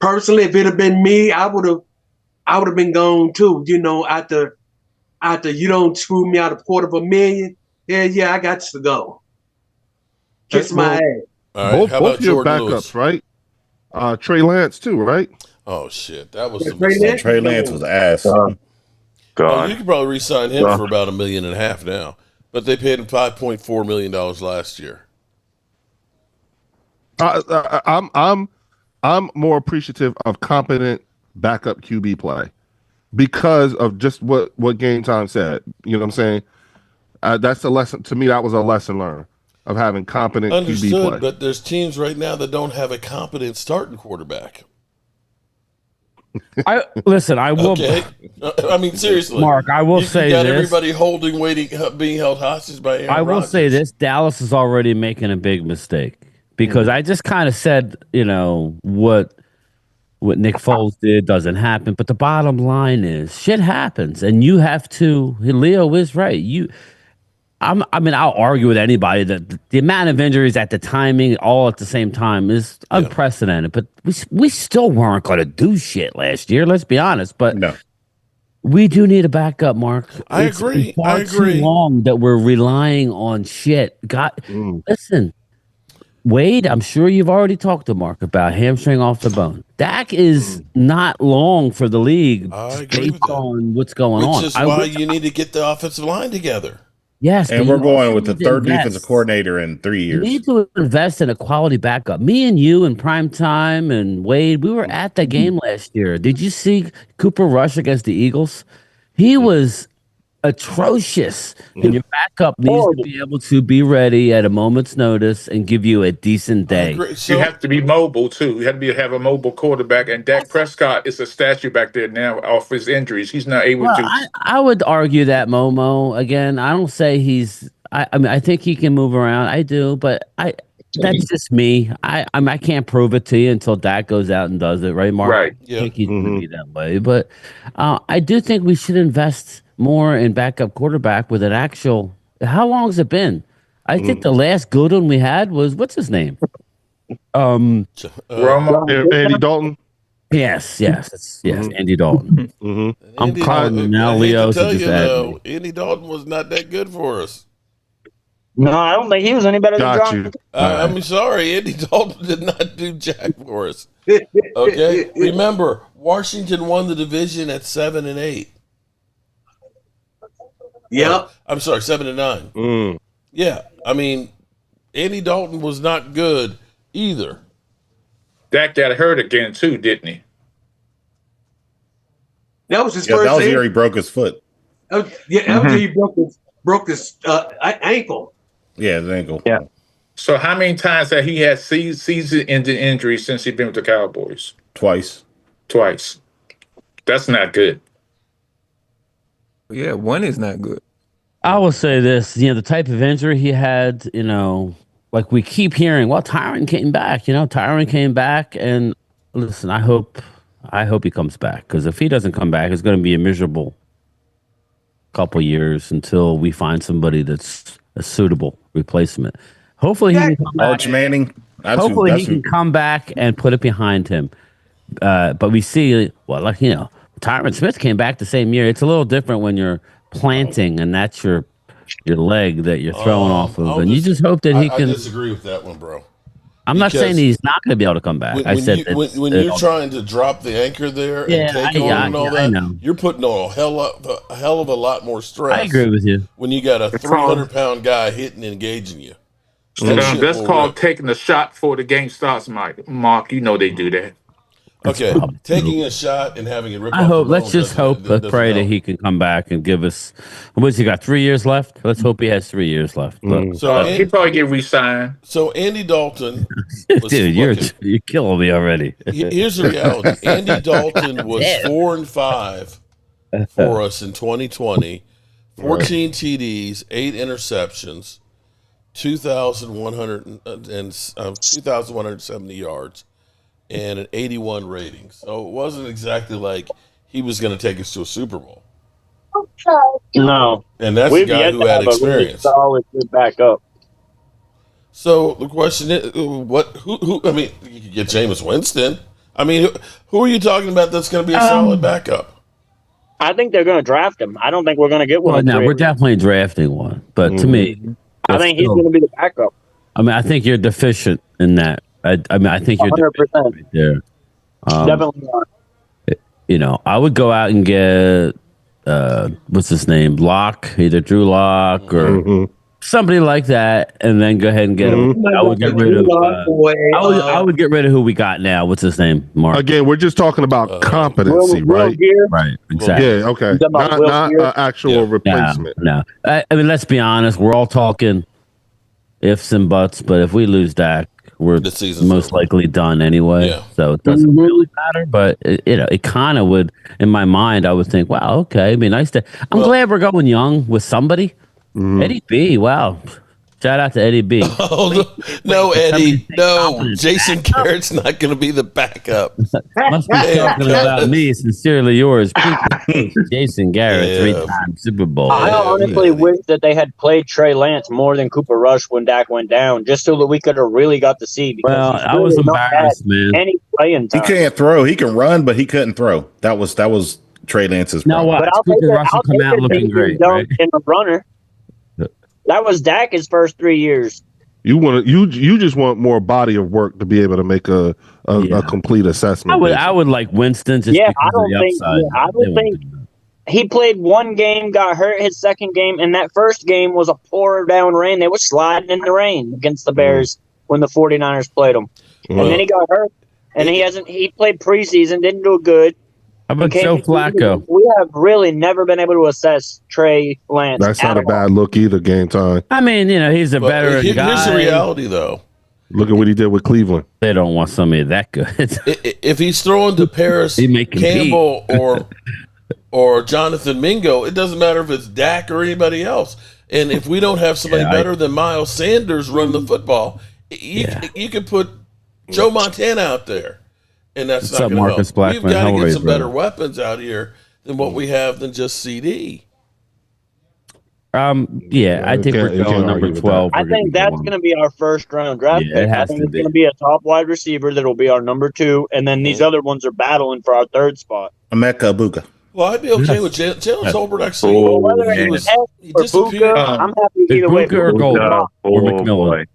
personally, if it had been me, I would have been gone too. After you don't screw me out of $250,000, yeah, I got to go. Kiss my ass. All right. Both, How both about your Jordan backups, Lewis? right? Trey Lance too, right? Oh shit, that was Yeah, the Trey Lance. Trey Lance was ass. You could probably re-sign him for about $1.5 million now, but they paid him $5.4 million last year. I'm more appreciative of competent backup QB play because of just what Game Time said. You know what I'm saying? That's a lesson to me. That was a lesson learned of having competent QB play. But there's teams right now that don't have a competent starting quarterback. I will. Okay. I mean, seriously, Mark, I will say you got this. everybody waiting, being held hostage by Aaron I will Rodgers. say this: Dallas is already making a big mistake because I just kind of said, what Nick Foles did doesn't happen, but the bottom line is shit happens, and you have to. Leo is right. I'll argue with anybody that the amount of injuries at the timing all at the same time is unprecedented. But we still weren't going to do shit last year. Let's be honest. But No. we do need a backup, Mark. I It's agree. been far too long that we're relying on shit. Listen, Wade, I'm sure you've already talked to Mark about hamstring off the bone. Dak is not long for the league based on what's going on. Which is why you need to get the offensive line together. Yes, And we're going with the third defensive coordinator in 3 years. You need to invest in a quality backup. Me and you in prime time and Wade, we were at that game last year. Did you see Cooper Rush against the Eagles? He was atrocious. And your backup needs to be able to be ready at a moment's notice and give you a decent day. So, you have to be mobile too. You have to have a mobile quarterback. And Dak Prescott is a statue back there now off his injuries. He's not able to. I would argue that Momo again. I don't say he's. I think he can move around. I do, but that's just me. I can't prove it to you until Dak goes out and does it, right, Mark? Right. I think he's going to be that way. But I do think we should invest more in backup quarterback with an actual. How long has it been? I think the last good one we had was what's his name? Romo. Andy Dalton. Yes, Andy Dalton. I'm calling him now, Leo. Andy Dalton was not that good for us. No, I don't think he was any better than John. I'm sorry, Andy Dalton did not do jack for us. Okay, remember Washington won the division at 7-8. Yep. I'm sorry, 7-9. Yeah, I mean, Andy Dalton was not good either. Dak got hurt again too, didn't he? That was his first. That was the year he broke his foot. That was he broke his ankle. Yeah, his ankle. Yeah. So how many times have he had season-ending injuries since he's been with the Cowboys? Twice. That's not good. Yeah, one is not good. I will say this, the type of injury he had, like we keep hearing, well, Tyron came back, and listen, I hope he comes back, because if he doesn't come back, it's going to be a miserable couple years until we find somebody that's a suitable replacement. Hopefully he can come back. Arch Manning. Hopefully he can come back and put it behind him. But we see, Tyron Smith came back the same year. It's a little different when you're planting and that's your leg that you're throwing off of. And you just hope that he can. I disagree with that one, bro. I'm not saying he's not going to be able to come back. When you're trying to drop the anchor there and take on and all that, you're putting on a hell of a lot more stress. I agree with you. When you got a 300-pound guy hitting and engaging you. That's called taking a shot before the game starts, Mark. You know they do that. Okay, taking a shot and having it rip off. Let's pray that he can come back and give us. What's he got? 3 years left. Let's hope he has 3 years left. So he probably get re-signed. So Andy Dalton, dude, you're killing me already. Here's the reality: Andy Dalton was 4-5 for us in 2020, 14 TDs, 8 interceptions, 2,170 yards. And an 81 rating. So it wasn't exactly like he was going to take us to a Super Bowl. No. And that's the guy who had experience. Solid good backup. So the question is, who? I mean, you could get Jameis Winston. I mean, who are you talking about that's going to be a solid backup? I think they're going to draft him. I don't think we're going to get one. Well, no, we're definitely drafting one. But to me, I think he's going to be the backup. I mean, I think you're deficient in that. I think you're 100%. right there. Definitely not. I would go out and get what's his name? Locke, either Drew Locke or somebody like that, and then go ahead and get him. I would get rid of. I would get rid of who we got now. What's his name? Mark. Again, we're just talking about competency, right? Right. Exactly. Yeah. Okay. Not actual replacement. No. I mean, let's be honest. We're all talking ifs and buts, but if we lose Dak, we're most likely done anyway. Yeah. So it doesn't really matter. But it kind of would, in my mind, I would think, wow, okay, it'd be nice to. I'm glad we're going young with somebody. Eddie B. Wow. Shout out to Eddie B. Oh, no, Eddie. No. Jason Garrett's not going to be the backup. Must be talking about me. Sincerely yours. Jason Garrett, 3-time Super Bowl. I honestly wish that they had played Trey Lance more than Cooper Rush when Dak went down, just so that we could have really got to see. Well, I was embarrassed, man. Any playing time. He can't throw. He can run, but he couldn't throw. That was Trey Lance's problem. No, what? Cooper Rush will come out looking great, right? In the runner. That was Dak his first 3 years. You just want more body of work to be able to make a complete assessment. I would like Winston. Just I don't think he played one game, got hurt his second game, and that first game was a pour down rain. They were sliding in the rain against the Bears when the 49ers played them. And then he got hurt, and he played preseason, didn't do good. How about Joe Flacco? We have really never been able to assess Trey Lance. That's not a bad look either, game time. I mean, he's a better guy. Here's the reality, though. Look at what he did with Cleveland. They don't want somebody that good. If he's throwing to Paris Campbell or Jonathan Mingo, it doesn't matter if it's Dak or anybody else. And if we don't have somebody better than Miles Sanders run the football, you could put Joe Montana out there. And that's not going to help. We've got to get some better weapons out here than what we have than just CD. I think we're going number 12. I think that's going to be our first round draft pick. I think it's going to be a top wide receiver that will be our number 2, and then these other ones are battling for our 3rd spot. Micah Parsons. Well, I'd be okay with Jalen Tolbert actually. He disappeared. I'm happy either way. Or Gold or McMillan.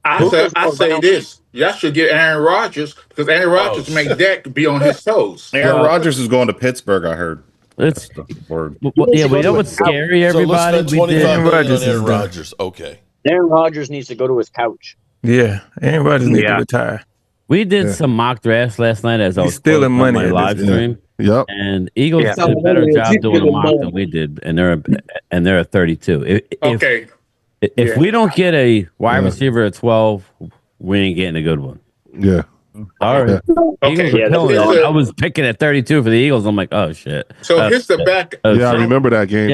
I say this. Y'all should get Aaron Rodgers because Aaron Rodgers make Dak be on his toes. Aaron Rodgers is going to Pittsburgh, I heard. It's we know what's scary, everybody. So let's spend $25 million on Aaron Rodgers. Okay. Aaron Rodgers needs to go to his couch. Yeah, Aaron Rodgers needs to retire. We did some mock drafts last night as I was stealing money on my live stream. Yep. And Eagles did a better job doing a mock than we did, and they're at 32. If we don't get a wide receiver at 12, we ain't getting a good one. Yeah. All right. Okay. I was picking at 32 for the Eagles. I'm like, oh shit. So here's the back. I remember that game.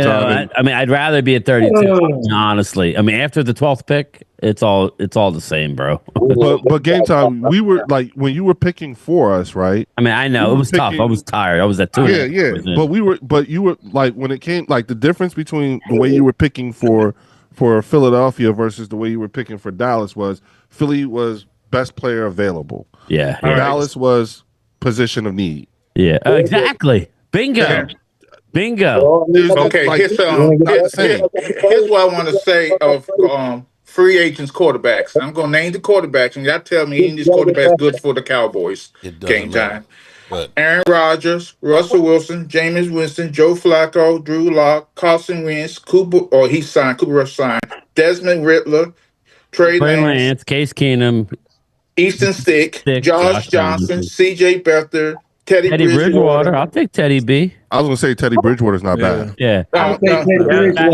I'd rather be at 32. Honestly, I mean, after the 12th pick, it's all the same, bro. but game time, we were like when you were picking for us, right? I mean, I know it was tough. I was tired. I was at 2. Yeah. But you were like when it came like the difference between the way you were picking for Philadelphia versus the way you were picking for Dallas was Philly was best player available. Yeah. Dallas was position of need. Yeah. Exactly. Bingo. Yeah. Bingo. Okay. Here's what I want to say of free agents quarterbacks. I'm going to name the quarterbacks, and y'all tell me any of these quarterbacks good for the Cowboys. Game time. But Aaron Rodgers, Russell Wilson, Jameis Winston, Joe Flacco, Drew Lock, Carson Wentz, Cooper Rush signed, Desmond Riddler, Trey Lance, Case Keenum, Easton Stick, Josh Johnson, C.J. Beathard, Teddy Bridgewater. I'll take Teddy B. I was going to say Teddy Bridgewater's not bad. Yeah. I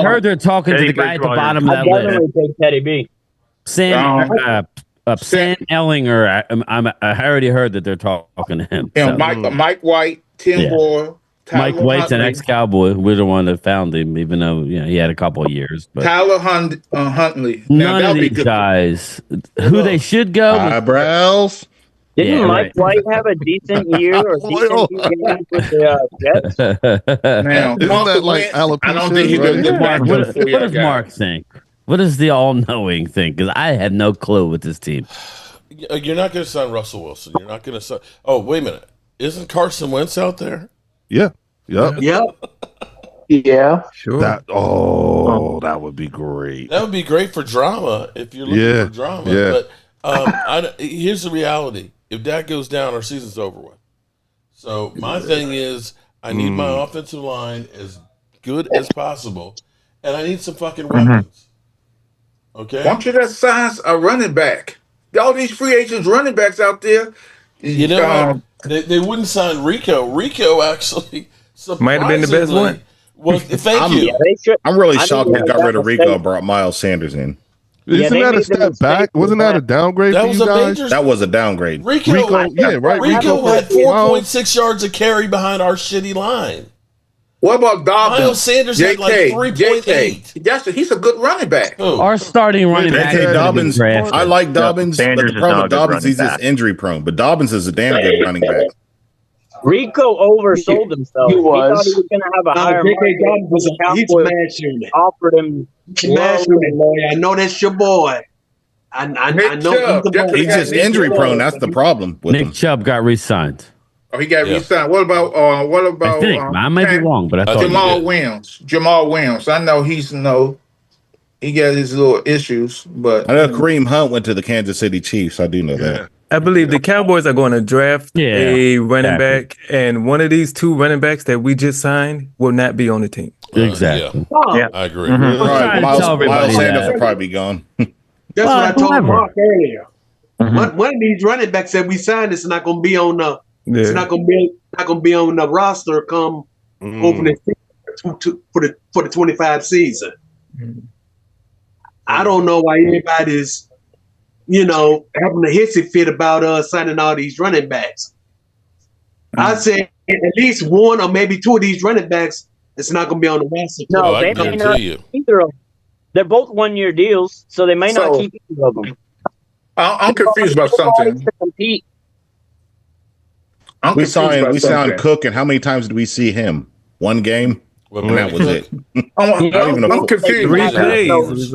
heard they're talking to the guy at the bottom of that list. Take Teddy B. Sam Ellinger. I already heard that they're talking to him. Yeah, so. Mike White, Tim Boyle. Mike White's an ex-Cowboy. We're the one that found him, even though he had a couple of years. But Tyler Huntley. None of these guys. Who they should go? Eyebrows. Didn't Mike White have a decent year or decent game with the Jets? Now, isn't that like alopecia? I don't think he's going to get What does Mark think? What does the all-knowing think? Because I have no clue with this team. You're not going to sign Russell Wilson. You're not going to sign. Oh, wait a minute. Isn't Carson Wentz out there? Yeah. Yep. Yeah. Sure. That would be great. That would be great for drama if you're looking for drama. Yeah. But here's the reality. If Dak goes down, our season's over with. So my thing is I need my offensive line as good as possible, and I need some fucking weapons. Okay. Why don't you just sign a running back? All these free agents running backs out there. You know what? They wouldn't sign Rico. Rico actually might have been the best one. Was thank you. Yeah, I'm really shocked they got rid of Rico and brought Miles Sanders in. Isn't that a step back? Wasn't that a downgrade That for was you a guys? major. That was a downgrade. Rico yeah, right. Rico had 4.6 yards of carry behind our shitty line. What about Dobbins? Miles Sanders had like 3.8. He's a good running back. Our starting running back. J.K. Dobbins. I like Dobbins, but Sanders the is problem not with a good Dobbins, he's running just back. injury prone. But Dobbins is a damn good running back. Rico oversold himself. He was. thought he was going to have a higher J.K. market. Dobbins was he's Cowboys smashing it. offered him Smashing it, boy. I know that's your boy. I know he's the boy. He's just injury prone. That's the problem with him. Nick Chubb got re-signed. Oh, he got Yeah. re-signed. What about I think I might be wrong, but I thought Jamal Williams? Jamal Williams. I know he got his little issues, but I know Kareem Hunt went to the Kansas City Chiefs. I do know that. I believe the Cowboys are going to draft a running back, and one of these two running backs that we just signed will not be on the team. exactly. Yeah. I agree. Right, trying to tell everybody Miles Sanders that. will probably be gone. That's what I told whoever. Mark earlier. One of these running backs that we signed is not going to be on the. It's not going to be on the roster come opening for the 25 season. I don't know why anybody's, having a hissy fit about signing all these running backs. I say at least one or maybe two of these running backs is not going to be on the roster. No, I they may not guarantee you. either of them. They're both 1-year deals, so they may not keep either of them. I'm confused about something. To compete. I'm We confused about signed something. Cook, and how many times did we see him? One game, Well, and that was it. I'm confused. 3 Yeah. plays.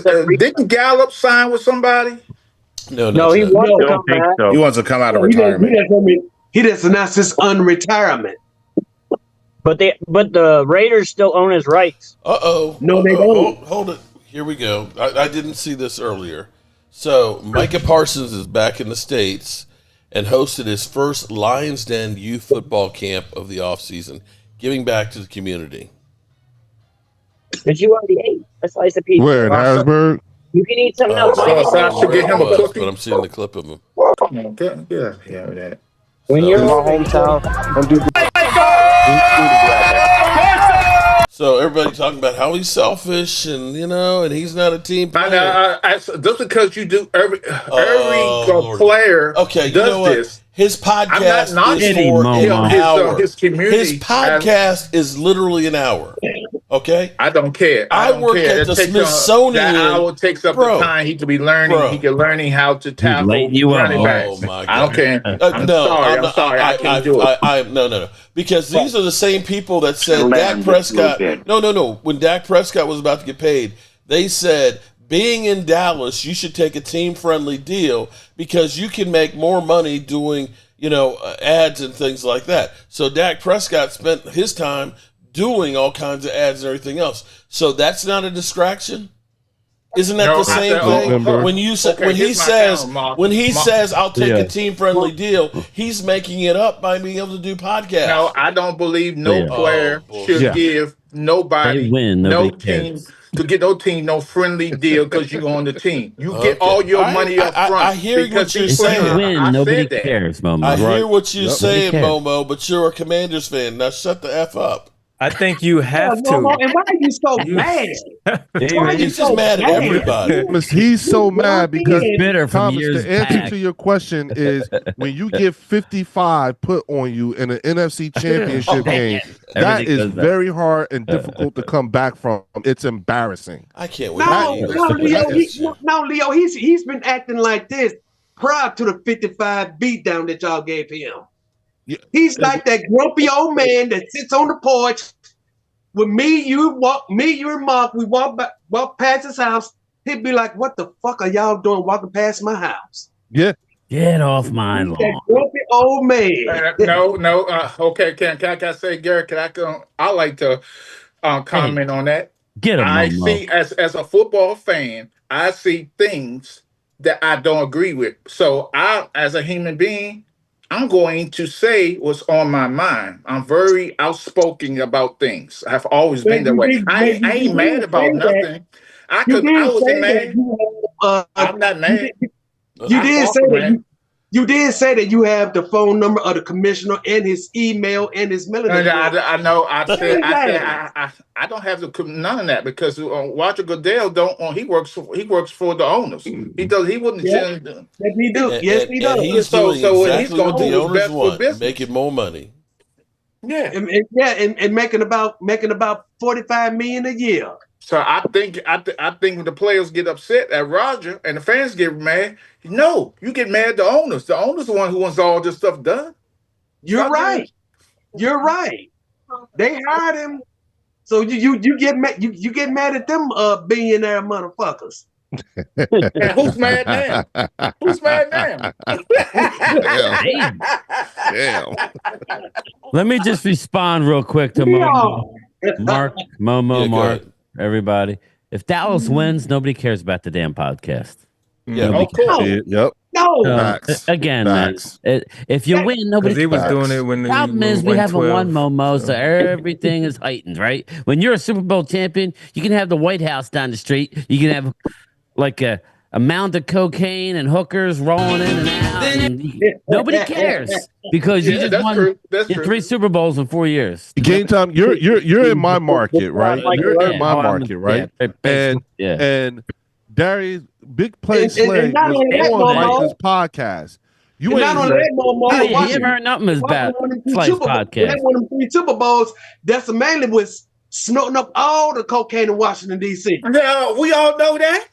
So. Didn't Gallup sign with somebody? No, he wants to I come don't think back. so. He wants to come out of He retirement. just announced his unretirement. But the Raiders still own his rights. No, they don't. Hold it. Here we go. I didn't see this earlier. So Micah Parsons is back in the States and hosted his first Lions Den youth football camp of the offseason, giving back to the community. But you already ate a slice of pizza. Where in Harrisburg? You can eat something else. so I should get him a cookie? But I'm seeing the clip of him. Come on, get out of here with that. When you're in my hometown, don't do So everybody talking about how he's selfish and and he's not a team player. Just because you do every Lord. player Okay, you does know what? this. His podcast not is knocking for him, an his, hour. his community His podcast is literally an hour. Okay? I don't care. I don't work care. at the It takes Smithsonian. That hour takes up Bro. the time he could be learning. Bro. He could learning how to tackle lighting you up. running backs. Oh, my I don't care. I'm no, sorry. I can't do it. No. Because these are the same people that said Dak Prescott. No. When Dak Prescott was about to get paid, they said, being in Dallas, you should take a team-friendly deal because you can make more money doing, ads and things like that. So Dak Prescott spent his time doing all kinds of ads and everything else. So that's not a distraction? Isn't that No, the same I thing? remember. When you say, Okay, when he here's my says count, Mark. when he Mark. says I'll take Yeah. a team friendly deal, he's making it up by being able to do podcasts. No, I don't believe no Yeah. player Oh, should yeah. give nobody They win, no nobody team cares. to get no team no friendly deal because you on the team. You get Okay. all your money up front. I hear because what you're these saying. players- Win, I nobody said that. cares, Momo. I hear what you're Yep. saying, Nobody cares. Momo, but you're a Commanders fan. Now shut the F up. I think you have And to. why are you so mad? Why are you He's just so mad at everybody. He's so mad because He's bitter from Thomas, years the answer back. to your question is when you get 55 put on you in an NFC championship game, that Everything is does that. very hard and difficult to come back from. It's embarrassing. I can't wait. No, to no, Leo. see this. Leo. He's been acting like this prior to the 55 beatdown that y'all gave him. Yeah. He's like that grumpy old man that sits on the porch with you and Mark. We walk past his house. He'd be like, "What the fuck are y'all doing walking past my house?" Yeah. Get off my That lawn. grumpy old man. No. Okay, can I say, Gary? Can I go? I like to comment on that. Get him, I Momo. see as a football fan, I see things that I don't agree with. So I, as a human being, I'm going to say what's on my mind. I'm very outspoken about things. I've always been that way. I ain't mad about nothing. I wasn't mad. I'm not mad. You I'm did far say from that mad. you did say that you have the phone number of the commissioner and his email and his military. I know. I said. Exactly. I don't have none of that because Roger Goodell don't. He works for the owners. He does. He wouldn't. Yeah. Yes, he do. Yes, he And does. he's So doing what he's exactly gonna what do the is owners best for want, business. making more money. Yeah. And making about $45 million a year. So I think when the players get upset at Roger and the fans get mad, no, you get mad at the owners. The owners the one who wants all this stuff done. You're right. You're right. They hired him. So you get mad you get mad at them billionaire motherfuckers. And who's mad now? Who's mad now? Damn. Let me just respond real quick to Momo, Mark, everybody. If Dallas wins, nobody cares about the damn podcast. Yeah, of course. Yep. No. Again, Facts. man, if you win, nobody. Because he was doing it when The problem is we won haven't 12. won Momo, so everything is heightened, right? When you're a Super Bowl champion, you can have the White House down the street. You can have like a mound of cocaine and hookers rolling in and out. And nobody cares because you just won That's true. 3 Super Bowls in 4 years. Game time. You're in my market, right? You're in my market, right? And Darius, Big Play Slay not was only that, on Momo. Micah's podcast. You And ain't not only that, Momo, You ever heard nothing about Slice podcast? That one of them 3 Super Bowls, that's mainly was snorting up all the cocaine in Washington, D.C. No, we all know that.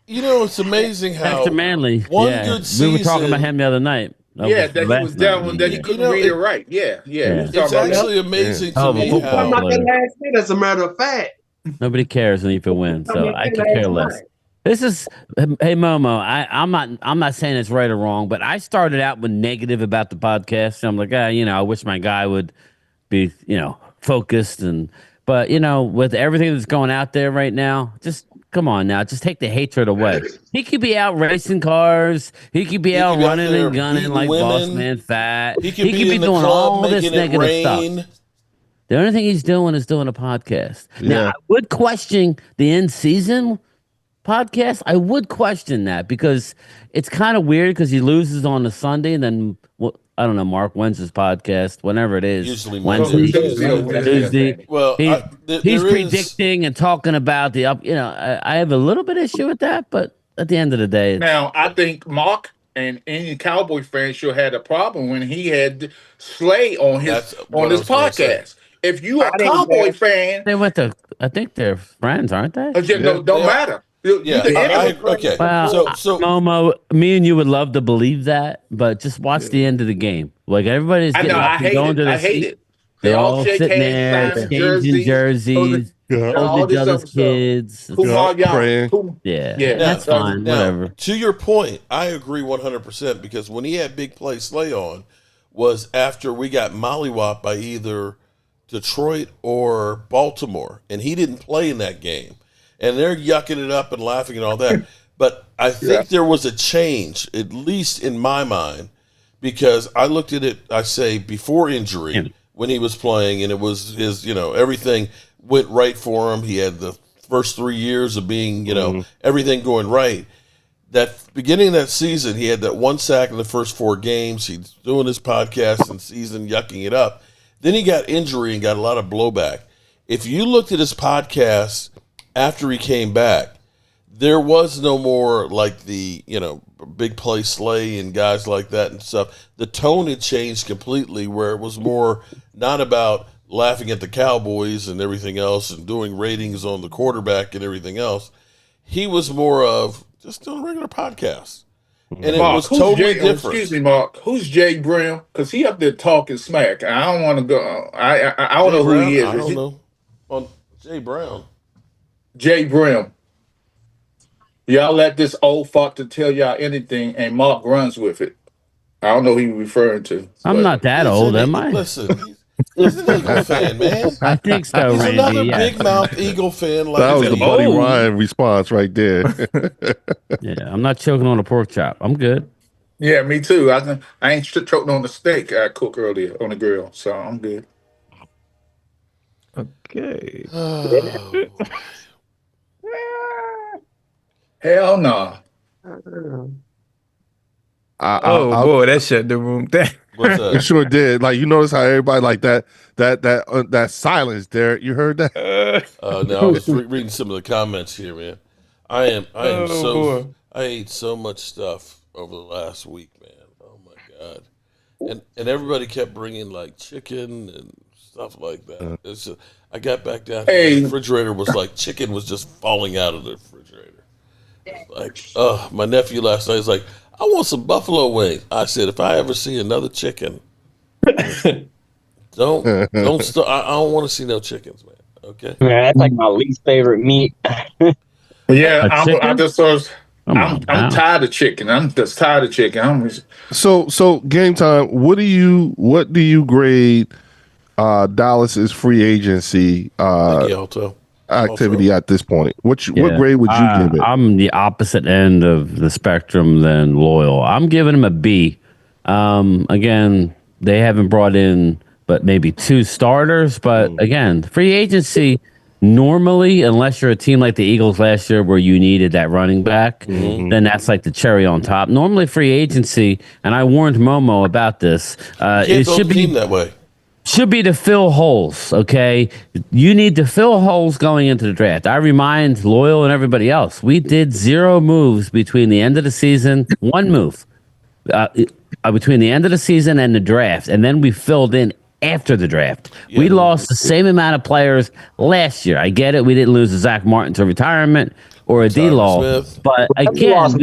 You know, it's amazing how Pastor Manley. good season. We were talking about him the other night. That he was down, that he couldn't read it right. Yeah. It's actually amazing to me I'm not how that last year, as a matter of fact. Nobody cares if it wins, so I could care less. This is hey Momo. I'm not saying it's right or wrong, but I started out with negative about the podcast. So I'm like, I wish my guy would be, focused but with everything that's going out there right now, just come on now, just take the hatred away. He could be out racing cars. He could be out running and gunning like Boss Man Fat. he could be doing all this negative stuff. The only thing he's doing is doing a podcast. Now, I would question the in-season podcast. I would question that because it's kind of weird because he loses on a Sunday and then, I don't know, Mark, when's his podcast? Whenever it is. Usually Wednesday, Tuesday. Well, he's predicting and talking about the up. I have a little bit of issue with that, but at the end of the day. Now, I think Mark and any Cowboy fan should have had a problem when he had Slay on his podcast. If you a Cowboy fan, they went to. I think they're friends, aren't they? Don't matter. Okay. Well, so Momo, me and you would love to believe that, but just watch the end of the game. Like everybody's getting up and going to the seat. I hate it. They all sitting there, changing jerseys, holding each other's kids. That's fine. Whatever. To your point, I agree 100% because when he had Big Play Slay on was after we got mollywopped by either Detroit or Baltimore, and he didn't play in that game. And they're yucking it up and laughing and all that. But I think there was a change, at least in my mind, because I looked at it, I say, before injury when he was playing, and it was his, everything went right for him. He had the first 3 years of being, everything going right. That beginning of that season, he had that 1 sack in the first 4 games. He's doing his podcast and season, yucking it up. Then he got injury and got a lot of blowback. If you looked at his podcast after he came back, there was no more like the, Big Play Slay and guys like that and stuff. The tone had changed completely where it was more not about laughing at the Cowboys and everything else and doing ratings on the quarterback and everything else. He was more of just doing a regular podcast. And Mark, it was totally different. Excuse me, Mark. Who's Jay Brown? Because he up there talking smack. I don't want to go. I don't know who he is. I don't know. On Jay Brown. Jay Brown. Y'all let this old fuck to tell y'all anything, and Mark runs with it. I don't know who you're referring to. I'm not that old, am I? Listen, he's an Eagle fan, man. I think so, He's Randy. another big mouth Eagle fan. Like That was the me. Buddy Ryan response right there. Yeah, I'm not choking on a pork chop. I'm good. Yeah, me too. I ain't choking on the steak I cooked earlier on the grill, so I'm good. Okay. Hell no. Oh boy, that shut the room down. What's It that? sure did. Like you notice how everybody like that silence there. You heard that? No, I was reading some of the comments here, man. I am boy. I ate so much stuff over the last week, man. Oh my god! And everybody kept bringing like chicken and stuff like that. It's just, I got back down. Hey. The refrigerator was like chicken was just falling out of the refrigerator. Like, my nephew last night was like, I want some buffalo wings. I said, if I ever see another chicken, don't start. I don't want to see no chickens, man. Okay. Yeah, that's like my least favorite meat. Yeah, I'm Wow. tired of chicken. I'm just tired of chicken. So game time. What do you grade Dallas's free agency Thank you, Alto. activity at this point? What grade would you give it? I'm the opposite end of the spectrum than Loyal. I'm giving him a B. Again, they haven't brought in but maybe 2 starters. But again, free agency, normally, unless you're a team like the Eagles last year where you needed that running back, then that's like the cherry on top. Normally, free agency, and I warned Momo about this, it should be that way. Should be to fill holes, okay? You need to fill holes going into the draft. I remind Loyal and everybody else, we did 0 moves between the end of the season, 1 move between the end of the season and the draft, and then we filled in after the draft. Yeah. We lost the same amount of players last year. I get it. We didn't lose a Zach Martin to retirement or a D-Law, but again,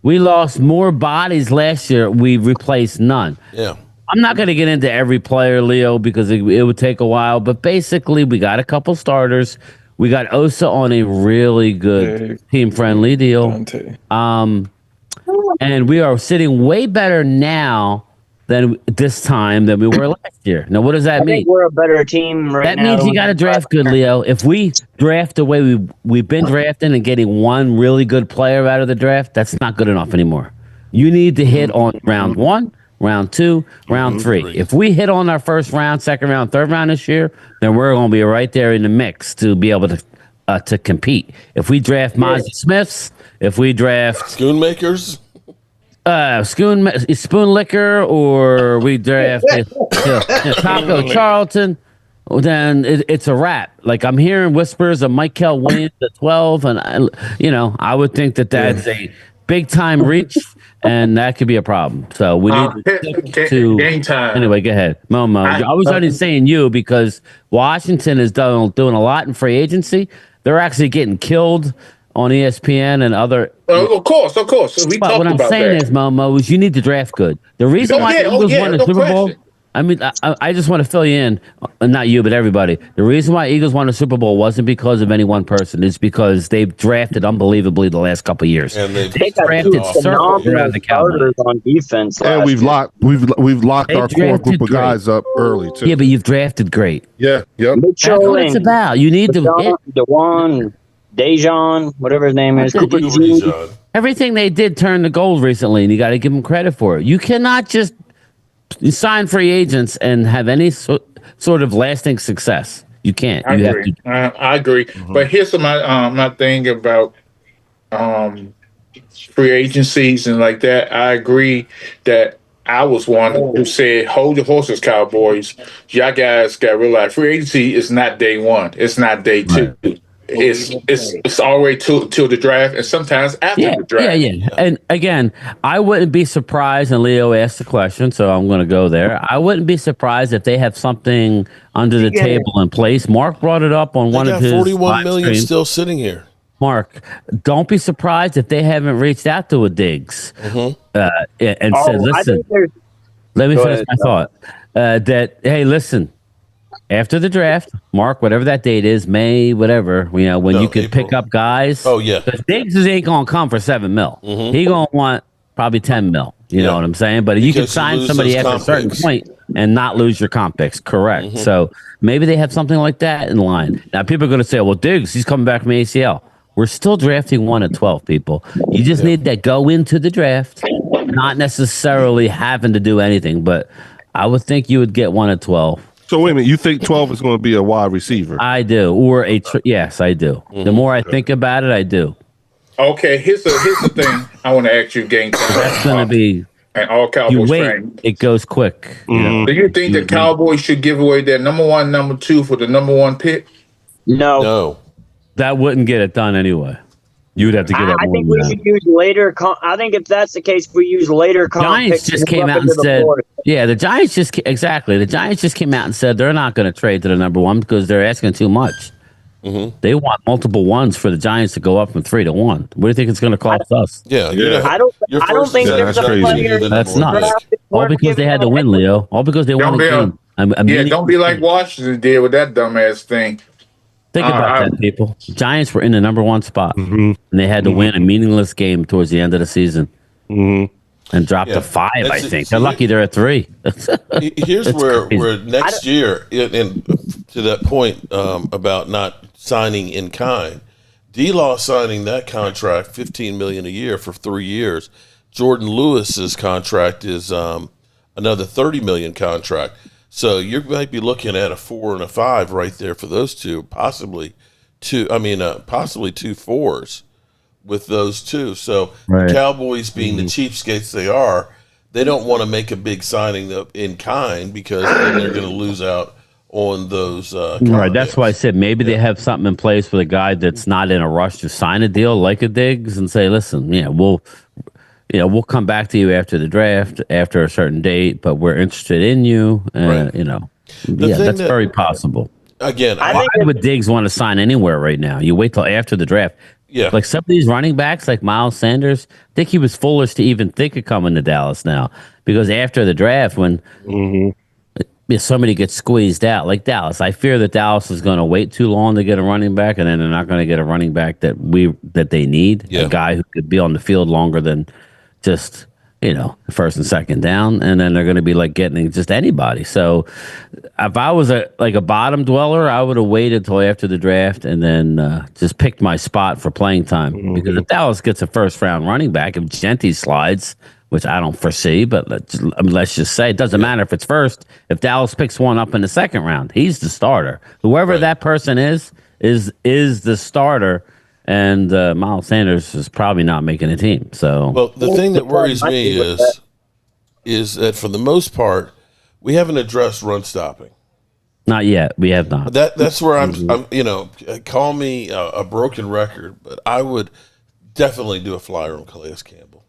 we lost more bodies last year. We replaced none. Yeah. I'm not going to get into every player, Leo, because it would take a while. But basically, we got a couple starters. We got Osa on a really good team-friendly deal. And we are sitting way better now than this time than we were last year. Now, what does that mean? I think we're a better team right now. That means you got to draft good, Leo. If we draft the way we've been drafting and getting one really good player out of the draft, that's not good enough anymore. You need to hit on round 1. Round 2, round 3. If we hit on our first round, second round, third round this year, then we're going to be right there in the mix to be able to compete. If we draft Mozzie Smiths, if we draft Schoonmakers, Spoon Liquor, or we draft Taco Charlton, then it's a wrap. Like I'm hearing whispers of Michael Williams at 12, and I would think that's a big time reach. And that could be a problem. So we need to stick to game time. Anyway, go ahead, Momo. I was only saying you because Washington is doing a lot in free agency. They're actually getting killed on ESPN and other. Of course. We but what I'm saying is, Momo, is you need to draft good. The reason why the Eagles won the Super Bowl. I mean, I just want to fill you in, not you, but everybody. The reason why Eagles won the Super Bowl wasn't because of any one person. It's because they've drafted unbelievably the last couple of years. And they drafted circles around the Cowboys on defense. And we've locked our core group of guys up early too. Yeah, but you've drafted great. Yeah, yep. That's what it's about. You need Dejan, whatever his name is. Everything they did turned to gold recently, and you got to give them credit for it. You cannot just sign free agents and have any sort of lasting success. You can't. I agree. But here's my thing about free agencies and like that. I agree that I was one who said, hold your horses, Cowboys. Y'all guys got to realize free agency is not day 1. It's not day 2. Right. It's all the way till the draft, and sometimes after the draft. Yeah. And again, I wouldn't be surprised, and Leo asked the question, so I'm going to go there. I wouldn't be surprised if they have something under the table in place. Mark brought it up on one of his 41 million streams. Still sitting here. Mark, don't be surprised if they haven't reached out to a Diggs and said, listen, let me finish my thought. Hey, listen, after the draft, Mark, whatever that date is, May, whatever, when you could pick up guys. Oh, yeah. Because Diggs ain't going to come for $7 million. He going to want probably $10 million. You know what I'm saying? But you can sign somebody at a certain point and not lose your comp picks. Correct. So maybe they have something like that in line. Now, people are going to say, well, Diggs, he's coming back from ACL. We're still drafting 1 at 12, people. You just need to go into the draft, not necessarily having to do anything, but I would think you would get one at 12. So wait a minute, you think 12 is going to be a wide receiver? I do, or yes, I do. The more I think about it, I do. Okay, here's the thing I want to ask you, Game Time. That's going to be. And all Cowboys You wait, fans. it goes quick. You know? Do you think the Cowboys should give away their number 1, number 2 for the number 1 pick? No. That wouldn't get it done anyway. You would have to get it. I think we should use later. I think if that's the case, we use later. Giants just came out and said, the Giants just came out and said they're not going to trade to the number 1 because they're asking too much. They want multiple ones for the Giants to go up from 3 to 1. What do you think it's going to cost us? I don't think there's a player. That's nuts. All because they had to win, Leo. All because they won the game. Don't be like Washington did with that dumbass thing. Think about that, people. Giants were in the number 1 spot, and they had to win a meaningless game towards the end of the season, and dropped to 5. I think they're lucky they're at 3. Here's where next year, and to that point about not signing in kind, D-Law signing that contract, $15 million a year for 3 years. Jordan Lewis's contract is another $30 million contract. So you might be looking at a 4 and a 5 right there for those two, possibly 2 4s with those two. So the Cowboys, being the cheapskates they are, they don't want to make a big signing in kind because then they're going to lose out on those. Right. That's why I said maybe they have something in place with a guy that's not in a rush to sign a deal like a Diggs and say, listen, we'll come back to you after the draft, after a certain date, but we're interested in you. That's very possible. Again, why would Diggs want to sign anywhere right now? You wait till after the draft. Yeah. Like some of these running backs, like Miles Sanders, I think he was foolish to even think of coming to Dallas now because after the draft, when somebody gets squeezed out, like Dallas, I fear that Dallas is going to wait too long to get a running back, and then they're not going to get a running back that they need, a guy who could be on the field longer than just first and second down, and then they're going to be like getting just anybody. So if I was a bottom dweller, I would have waited till after the draft and then just picked my spot for playing time. Because if Dallas gets a first round running back, if Genty slides, which I don't foresee, but let's just say it doesn't matter if it's first. If Dallas picks one up in the second round, he's the starter. Whoever that person is the starter. And Miles Sanders is probably not making a team. So, well, the thing that worries me is that for the most part, we haven't addressed run stopping. Not yet. We have not. That's where I'm. Call me a broken record, but I would definitely do a flyer on Calais Campbell.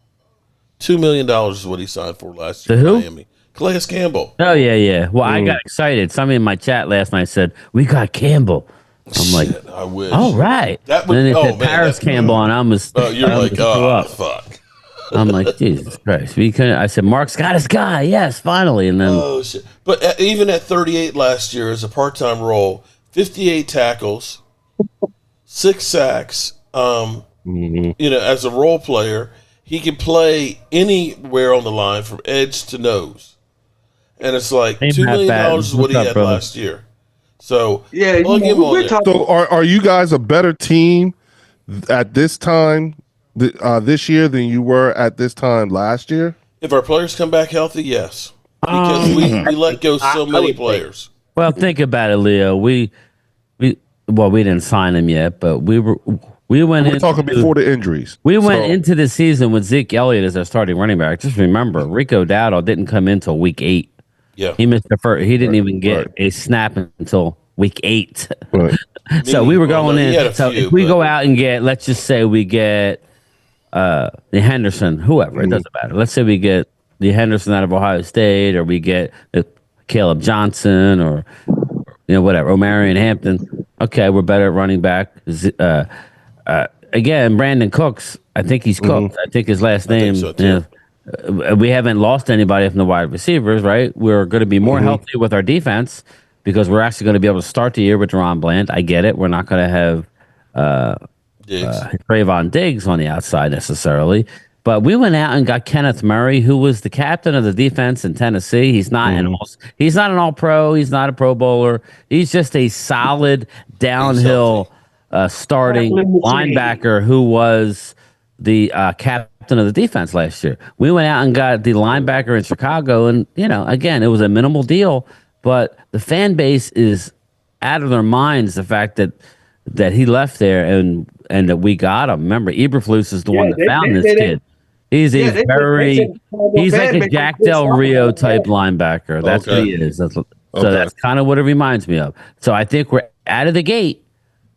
$2 million is what he signed for last year in Miami. Calais Campbell. Oh yeah. Well, I got excited. Somebody in my chat last night said we got Campbell. I'm like, I wish. All right. That would, and then they said Paris Campbell, and I was. You're like, fuck. I'm like, Jesus Christ. I said, Mark's got his guy. Yes, finally. And then. Oh shit! But even at 38 last year as a part-time role, 58 tackles, 6 sacks. As a role player, he can play anywhere on the line from edge to nose, and it's like $2 million is what he had last year. So So are you guys a better team at this time this year than you were at this time last year? If our players come back healthy, yes, because we let go so many players. Well, think about it, Leo. We didn't sign him yet, but we went. We're talking before the injuries. We went into the season with Zeke Elliott as our starting running back. Just remember, Rico Dowdle didn't come in until week 8. Yeah, he missed the first. He didn't even get a snap until week 8. Right. So we were going in. So if we go out and get, let's just say we get the Henderson, whoever, it doesn't matter. Let's say we get the Henderson out of Ohio State, or we get Caleb Johnson, or whatever, Omarion Hampton. Okay, we're better at running back. Again, Brandon Cooks. I think he's cooked. I think his last name. I think so too. We haven't lost anybody from the wide receivers, right? We're going to be more healthy with our defense because we're actually going to be able to start the year with Deron Bland. I get it. We're not going to have Trayvon Diggs on the outside necessarily. But we went out and got Kenneth Murray, who was the captain of the defense in Tennessee. He's not an all-pro. He's not a Pro Bowler. He's just a solid downhill starting linebacker who was the captain captain of the defense last year. We went out and got the linebacker in Chicago, and again, it was a minimal deal, but the fan base is out of their minds the fact that he left there and that we got him. Remember, Eberflus is the one that found this kid. He's like a Jack Del Rio type linebacker. That's what he is. So that's kind of what it reminds me of. So I think we're out of the gate.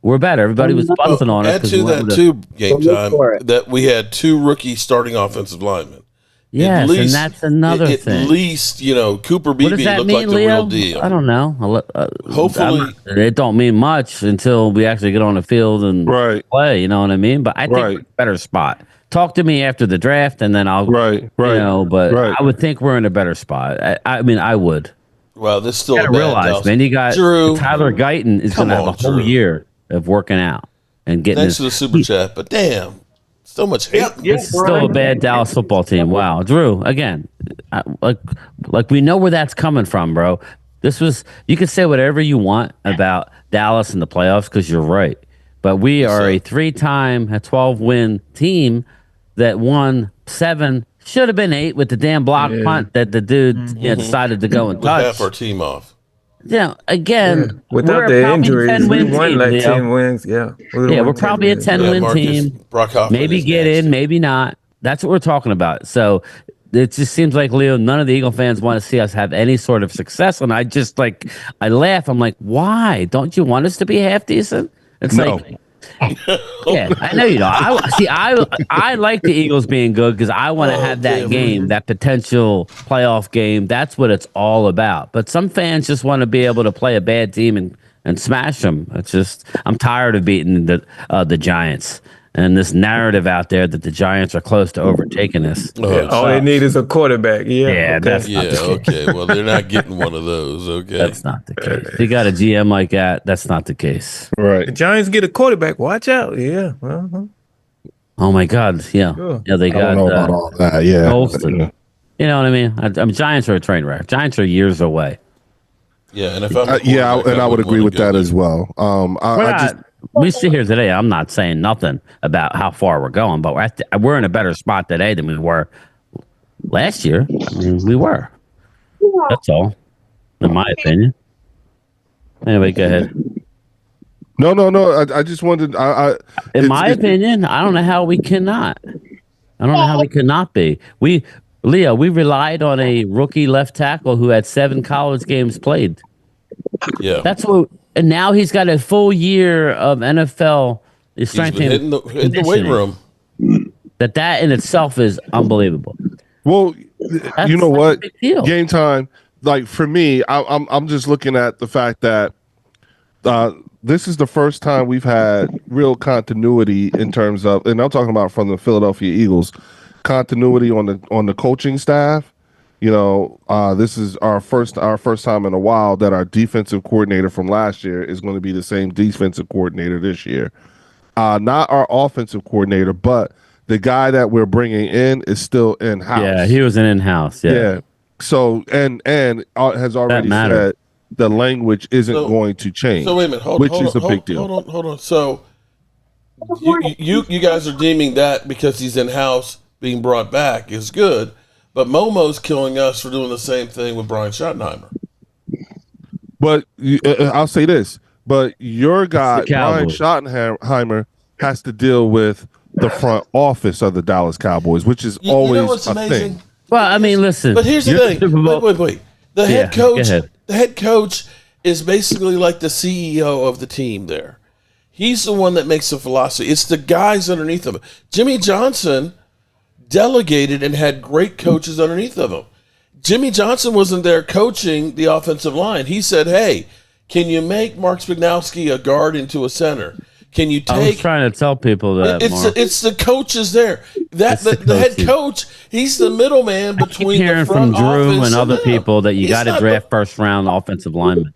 We're better. Everybody was busting on us. Add to that too, game time, that we had 2 rookie starting offensive linemen. Yes, and that's another thing. At least, Cooper Beebe looked mean, like the Leo? real deal. I don't know. Hopefully. It don't mean much until we actually get on the field and play, you know what I mean? But I think we're in a better spot. Talk to me after the draft, and then I'll, but I would think we're in a better spot. I mean, I would. Well, this still you gotta realize, man, you got Drew. Tyler Guyton is going to have a whole year of working out and getting Thanks for the super chat, but damn, so much hate. This is still a bad Dallas football team. Wow, Drew, again, like we know where that's coming from, bro. You can say whatever you want about Dallas and the playoffs because you're right, but we are a 12-win team that won 7, should have been 8 with the damn block punt that the dude decided to go and touch. Half our team off. Again, without the injuries, we won like 10 wins. Yeah, we're probably a 10-win team. Maybe get in, maybe not. That's what we're talking about. So it just seems like, Leo, none of the Eagle fans want to see us have any sort of success. And I laugh. I'm like, why? Don't you want us to be half decent? It's like, yeah, I know you don't. I like the Eagles being good because I want to have that game, that potential playoff game. That's what it's all about. But some fans just want to be able to play a bad team and smash them. It's just, I'm tired of beating the Giants. And this narrative out there that the Giants are close to overtaking us. All they need is a quarterback. That's not the case. Well, they're not getting one of those. Okay, that's not the case. If you got a GM like that, that's not the case. Right. The Giants get a quarterback. Watch out. Yeah. Oh my God. Yeah. Sure. Yeah. They got. I don't know about all that. Yeah. Colston. You know what I mean? I mean, Giants are a train wreck. Giants are years away. Yeah, and if I'm I would agree with that as well. We sit here today. I'm not saying nothing about how far we're going, but we're in a better spot today than we were last year. I mean, we were. That's all, in my opinion. Anyway, go ahead. No. I just wanted. In my opinion, I don't know how we cannot. I don't know how we cannot be. Leo, we relied on a rookie left tackle who had 7 college games played. Yeah, that's what. And now he's got a full year of NFL strength in the weight room. That in itself is unbelievable. Well, you know what? Game time. Like for me, I'm just looking at the fact that this is the first time we've had real continuity in terms of, and I'm talking about from the Philadelphia Eagles, continuity on the coaching staff. This is our first time in a while that our defensive coordinator from last year is going to be the same defensive coordinator this year. Not our offensive coordinator, but the guy that we're bringing in is still in-house. Yeah, he was an in-house. Yeah. So and has already said the language isn't going to change. So wait a minute, which is a big deal. Hold on. So you guys are deeming that because he's in-house being brought back is good. But Momo's killing us for doing the same thing with Brian Schottenheimer. But I'll say this. But your guy, Brian Schottenheimer, has to deal with the front office of the Dallas Cowboys, which is always a thing. Well, I mean, listen. But here's the thing. Wait. The head coach is basically like the CEO of the team there. He's the one that makes the philosophy. It's the guys underneath him. Jimmy Johnson delegated and had great coaches underneath of him. Jimmy Johnson wasn't there coaching the offensive line. He said, hey, can you make Mark Spignowski a guard into a center? Can you take... I was trying to tell people that, It's the coaches there. The head coach, he's the middleman between the front from Drew office and other people that you got to draft first-round offensive linemen.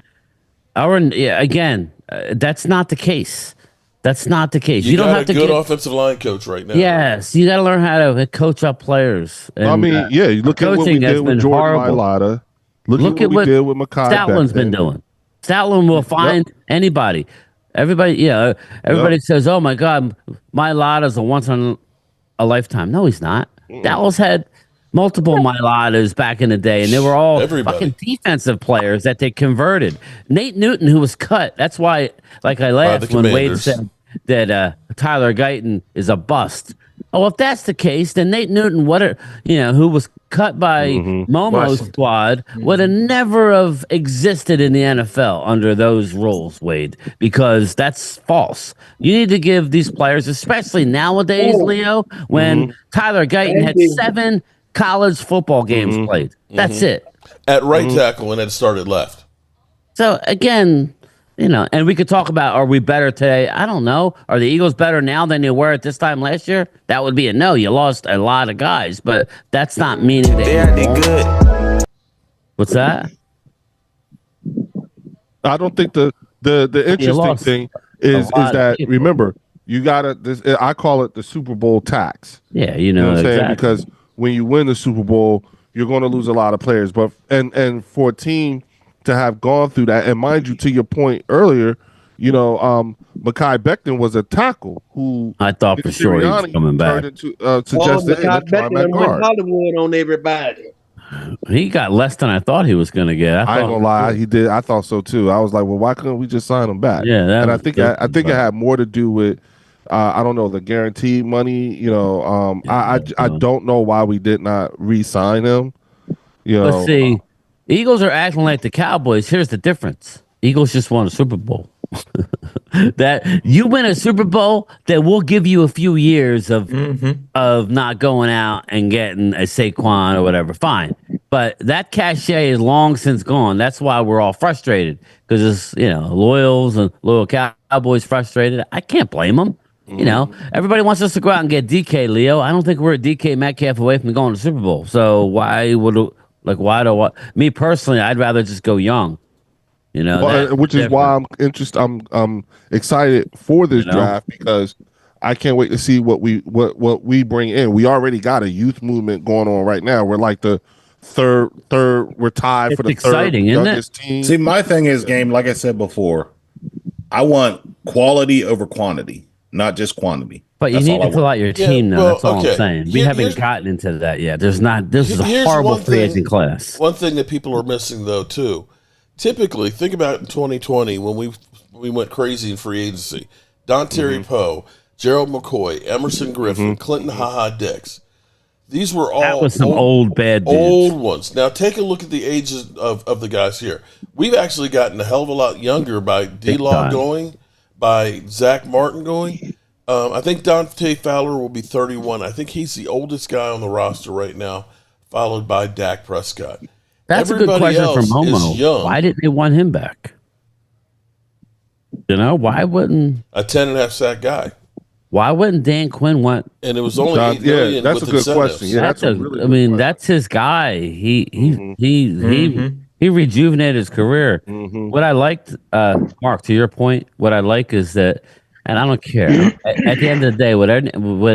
Again, that's not the case. That's not the case. You don't have to get a good offensive line coach right now. Yes, you got to learn how to coach up players. And, you look at what we did with Jordan Mailata. Look at what we did with Mekhi Stoutland's been doing. Stoutland will find anybody. Everybody says, "Oh my God, Mailata's a once in a lifetime. No, he's not. Dallas had multiple Mailatas back in the day, and they were all fucking defensive players that they converted. Nate Newton, who was cut, that's why, like, I laughed when Wade said that Tyler Guyton is a bust. Oh, if that's the case, then Nate Newton, who was cut by Momo's squad, would have never have existed in the NFL under those rules, Wade, because that's false. You need to give these players, especially nowadays, Leo, when Tyler Guyton had 7 college football games played. That's it. At right tackle, and then started left. So, again, and we could talk about, are we better today? I don't know. Are the Eagles better now than they were at this time last year? That would be a no. You lost a lot of guys, but that's not meaning they are good. What's that? I don't think the interesting thing is that, remember, you got to, I call it the Super Bowl tax. Yeah, you know what I'm saying? Because when you win the Super Bowl, you're going to lose a lot of players. But and for a team to have gone through that, and mind you, to your point earlier, Mekhi Becton was a tackle who I thought for sure he was coming back. Suggested Becton went Hollywood on everybody. He got less than I thought he was going to get. I ain't gonna lie, he did. I thought so too. I was like, well, why couldn't we just sign him back? Yeah, and I think it had more to do with. I don't know, the guaranteed money. I don't know why we did not re-sign him. But see, Eagles are acting like the Cowboys. Here's the difference: Eagles just won a Super Bowl. That you win a Super Bowl, that will give you a few years of not going out and getting a Saquon or whatever. Fine, but that cachet is long since gone. That's why we're all frustrated, because it's loyal Cowboys frustrated. I can't blame them. Everybody wants us to go out and get DK, Leo. I don't think we're a DK Metcalf away from going to the Super Bowl. So me personally, I'd rather just go young. Which is why I'm interested. I'm excited for this draft, because I can't wait to see what we bring in. We already got a youth movement going on right now. We're like the third. We're tied for the exciting, third isn't youngest team. See, my thing is, game. Like I said before, I want quality over quantity, not just quantity. But you need to fill out your team now. That's all I'm saying. We haven't gotten into that yet. This is a horrible free agent class. One thing that people are missing, though, too. Typically, think about in 2020 when we went crazy in free agency. Don Terry Poe, Gerald McCoy, Emerson Griffin, Clinton Dix. These were all that was some old bad dudes. Old ones. Now take a look at the ages of the guys here. We've actually gotten a hell of a lot younger by D-Law going, by Zach Martin going. I think Dante Fowler will be 31. I think he's the oldest guy on the roster right now, followed by Dak Prescott. That's a good question for Momo. Why didn't they want him back? Why wouldn't a 10.5 sack guy? Why wouldn't Dan Quinn want? And it was only $8 million. That's a good question. Yeah, that's his guy. He rejuvenated his career. What I liked, Mark, to your point, what I like is that, and I don't care. At the end of the day, what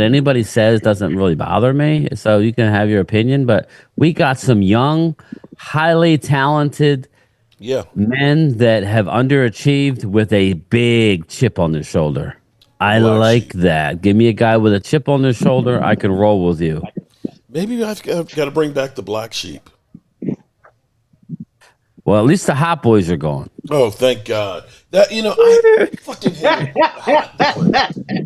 anybody says doesn't really bother me. So you can have your opinion, but we got some young, highly talented men that have underachieved with a big chip on their shoulder. I like that. Give me a guy with a chip on their shoulder. I can roll with you. Maybe I've got to bring back the black sheep. Well, at least the hot boys are gone. Oh, thank God. That I fucking hate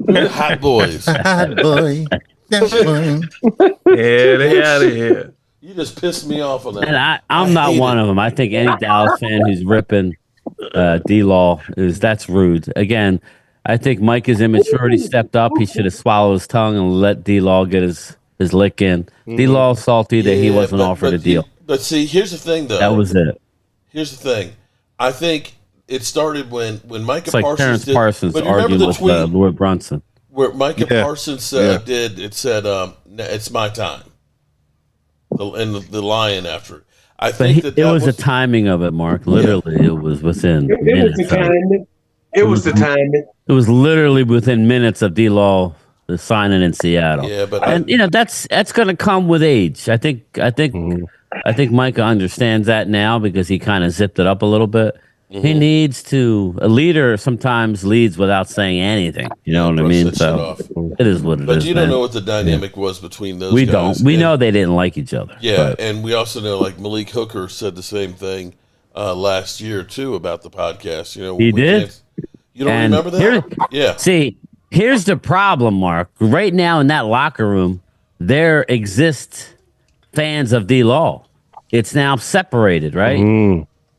it. Hot boys. Hot boy. Yeah, they out of here. You just pissed me off on that. And I'm not one of them. I think any Dallas fan who's ripping D-Law that's rude. Again, I think Micah's immaturity stepped up. He should have swallowed his tongue and let D-Law get his lick in. D-Law salty that he wasn't offered a deal. But see, here's the thing, though. That was it. Here's the thing. I think it started when Micah Parsons. It's like Terrence Parsons arguing with Lloyd Brunson. Where Micah Parsons said, it's my time. And the lion after it. I think it was the timing of it, Mark. Literally, it was within minutes. It was the timing. It was literally within minutes of D-Law signing in Seattle. Yeah, but that's going to come with age. I think Micah understands that now because he kind of zipped it up a little bit. He needs to. A leader sometimes leads without saying anything. You know what I mean? So it is what it is. But you don't man. know what the dynamic was between those We guys. don't. We know they didn't like each other. Yeah, but. and we also know like Malik Hooker said the same thing last year too about the podcast. You know, He did. You don't remember that? Yeah. See, here's the problem, Mark. Right now in that locker room, there exist fans of D Law. It's now separated, right?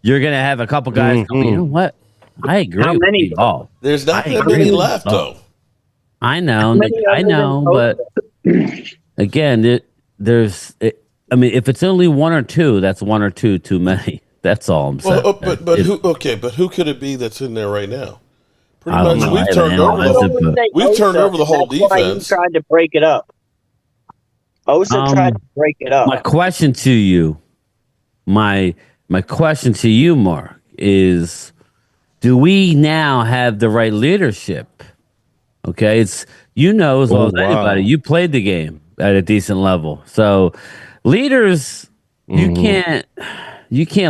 You're gonna have a couple guys. You know what? I agree. How many? There's not that many left, though. I know, but again, there's. I mean, if it's only one or two, that's one or two too many. That's all I'm saying. Well, but who? Okay, but who could it be that's in there right now? Pretty I don't much, know. we've turned over the whole defense. Why he tried to break it up. Osa tried to break it up. My question to you, my question to you, Mark, is: do we now have the right leadership? Okay, it's as well as anybody. You played the game at a decent level, so leaders, you can't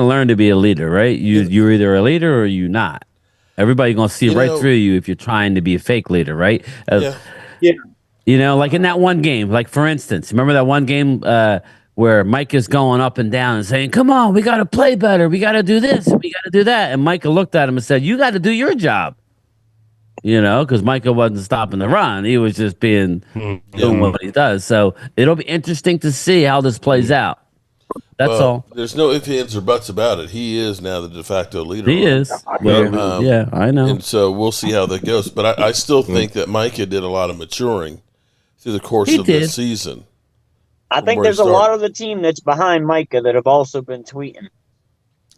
learn to be a leader, right? You're either a leader or you're not. Everybody's gonna see right through you if you're trying to be a fake leader, right? Like in that one game, like for instance, remember that one game where Mike is going up and down and saying, "Come on, we got to play better. We got to do this. We got to do that." And Micah looked at him and said, "You got to do your job." Because Micah wasn't stopping the run; he was just doing what he does. So it'll be interesting to see how this plays out. That's all. There's no ifs, ands, or buts about it. He is now the de facto leader. He is. Yeah, I know. And so we'll see how that goes. But I still think that Micah did a lot of maturing through the course of the season. I think there's a lot of the team that's behind Micah that have also been tweeting.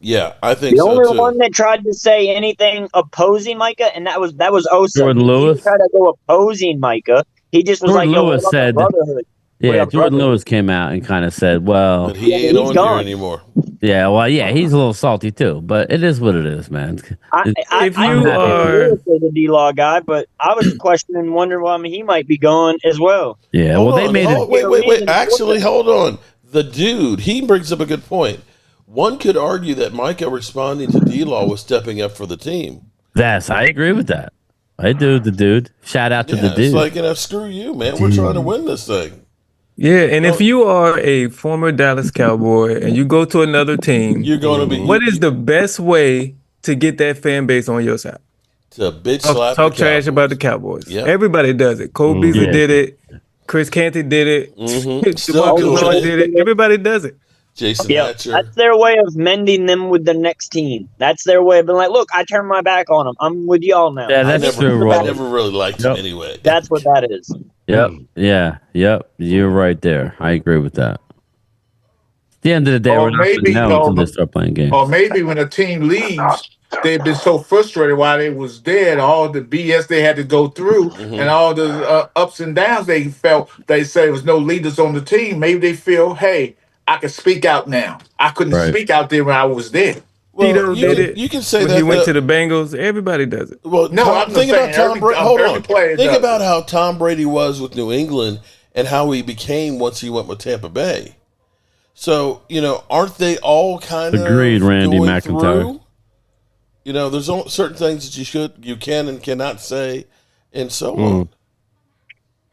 Yeah, I think the so only too. one that tried to say anything opposing Micah, and that was Osa. Jordan Lewis. He tried to go opposing Micah. He just was Jordan like, Lewis said, brotherhood. Yeah, Jordan Lewis came out and kind of said, well... But he ain't on here anymore. Yeah, well, yeah, he's a little salty too, but it is what it is, man. I'm the D-Law guy, but I was questioning, wondering why he might be gone as well. Yeah, they made it... Wait. Actually, hold on. The dude, he brings up a good point. One could argue that Micah responding to D-Law was stepping up for the team. I agree with that. I do, the dude. Shout out to the dude. It's like, screw you, man. We're trying to win this thing. Yeah, and if you are a former Dallas Cowboy and you go to another team, you're going to be. What is the best way to get that fan base on your side? To bitch slap. Talk trash about the Cowboys. Yep. Everybody does it. Cole Beasley did it. Chris Canty did it. Demarcus Lawrence did it. Everybody does it. Jason Hatcher. That's their way of mending them with the next team. That's their way of being like, look, I turned my back on them. I'm with y'all now. Yeah, that's true. I never really liked him anyway. That's what that is. Yep. Yeah. Yep. You're right there. I agree with that. At the end of the day, we're not going to know until they start playing games. Or maybe when a team leaves, they've been so frustrated while they was there, all the BS they had to go through, and all the ups and downs they felt. They said there was no leaders on the team. Maybe they feel, hey, I can speak out now. I couldn't speak out there when I was there. Well, you can say when that he went to the Bengals. Everybody does it. Well, no, I'm think about Tom Brady. Hold on. Think about it. how Tom Brady was with New England and how he became once he went with Tampa Bay. So, aren't they all kind of agreed, Randy going McIntyre? Through? There's certain things that you can and cannot say, and so on.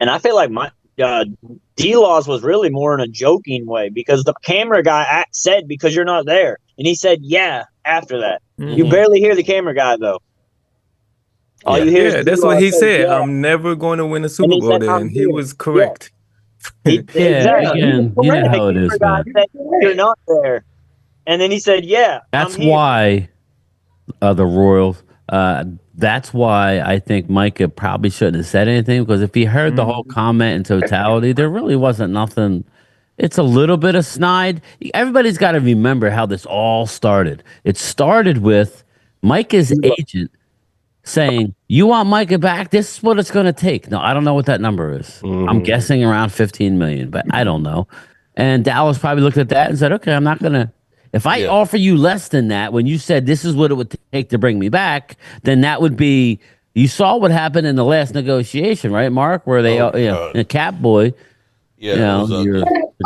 And I feel like D-Laws was really more in a joking way because the camera guy said, because you're not there. And he said, yeah, after that. You barely hear the camera guy, though. All you hear is that's what he said. Yeah. I'm never going to win a Super Bowl then. He was correct. Exactly. Again, you know how it is, man. Said, you're not there. And then he said, yeah. That's why the Royals... that's why I think Micah probably shouldn't have said anything, because if he heard the whole comment in totality, there really wasn't nothing. It's a little bit of snide. Everybody's got to remember how this all started. It started with Micah's agent saying, you want Micah back? This is what it's going to take. No, I don't know what that number is. I'm guessing around 15 million, but I don't know. And Dallas probably looked at that and said, okay, I'm not going to. If I offer you less than that, when you said this is what it would take to bring me back, then that would be. You saw what happened in the last negotiation, right, Mark? Where they, in a Cap Boy, your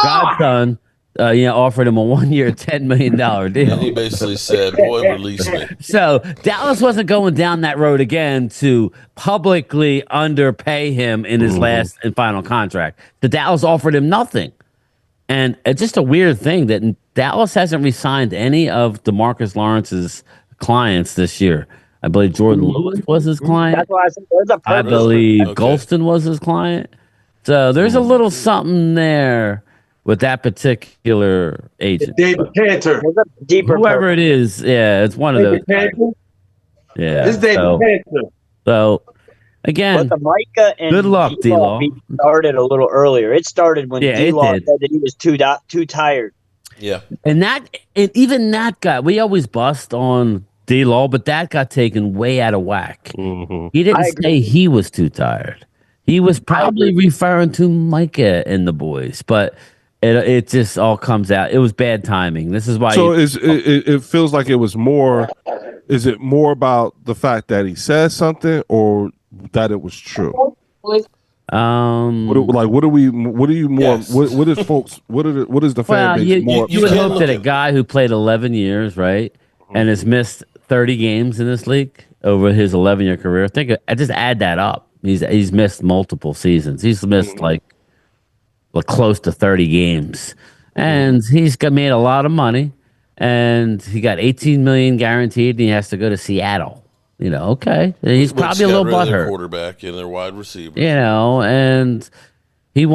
godson offered him a 1-year, $10 million deal. And he basically said, "Boy, release me." So Dallas wasn't going down that road again to publicly underpay him in his last and final contract. The Dallas offered him nothing. And it's just a weird thing that Dallas hasn't re-signed any of Demarcus Lawrence's clients this year. I believe Jordan Lewis was his client. That's why I said there's a I purpose. believe Golston was his client. So there's a little something there with that particular agent. David Cantor. There's a deeper Whoever purpose. it is, yeah, it's one of those. David Cantor. Yeah. This is David Cantor. So again, But the Micah and good luck, D-Law D-Law. beat started a little earlier. It started when D-Law did. said that he was too tired. Yeah. and even that guy, we always bust on D-Law, but that got taken way out of whack. He didn't say he was too tired. He was probably referring to Micah and the boys, but it just all comes out. It was bad timing. This is why. So it feels like it was more. Is it more about the fact that he said something or that it was true? What is the fan base more? You would hope that a guy who played 11 years, right, and has missed 30 games in this league over his 11-year career. I just add that up. He's missed multiple seasons. He's missed like close to 30 games, and he's made a lot of money. And he got $18 million guaranteed, and he has to go to Seattle. Okay, he's probably a little butthurt. Quarterback and their wide receiver. And he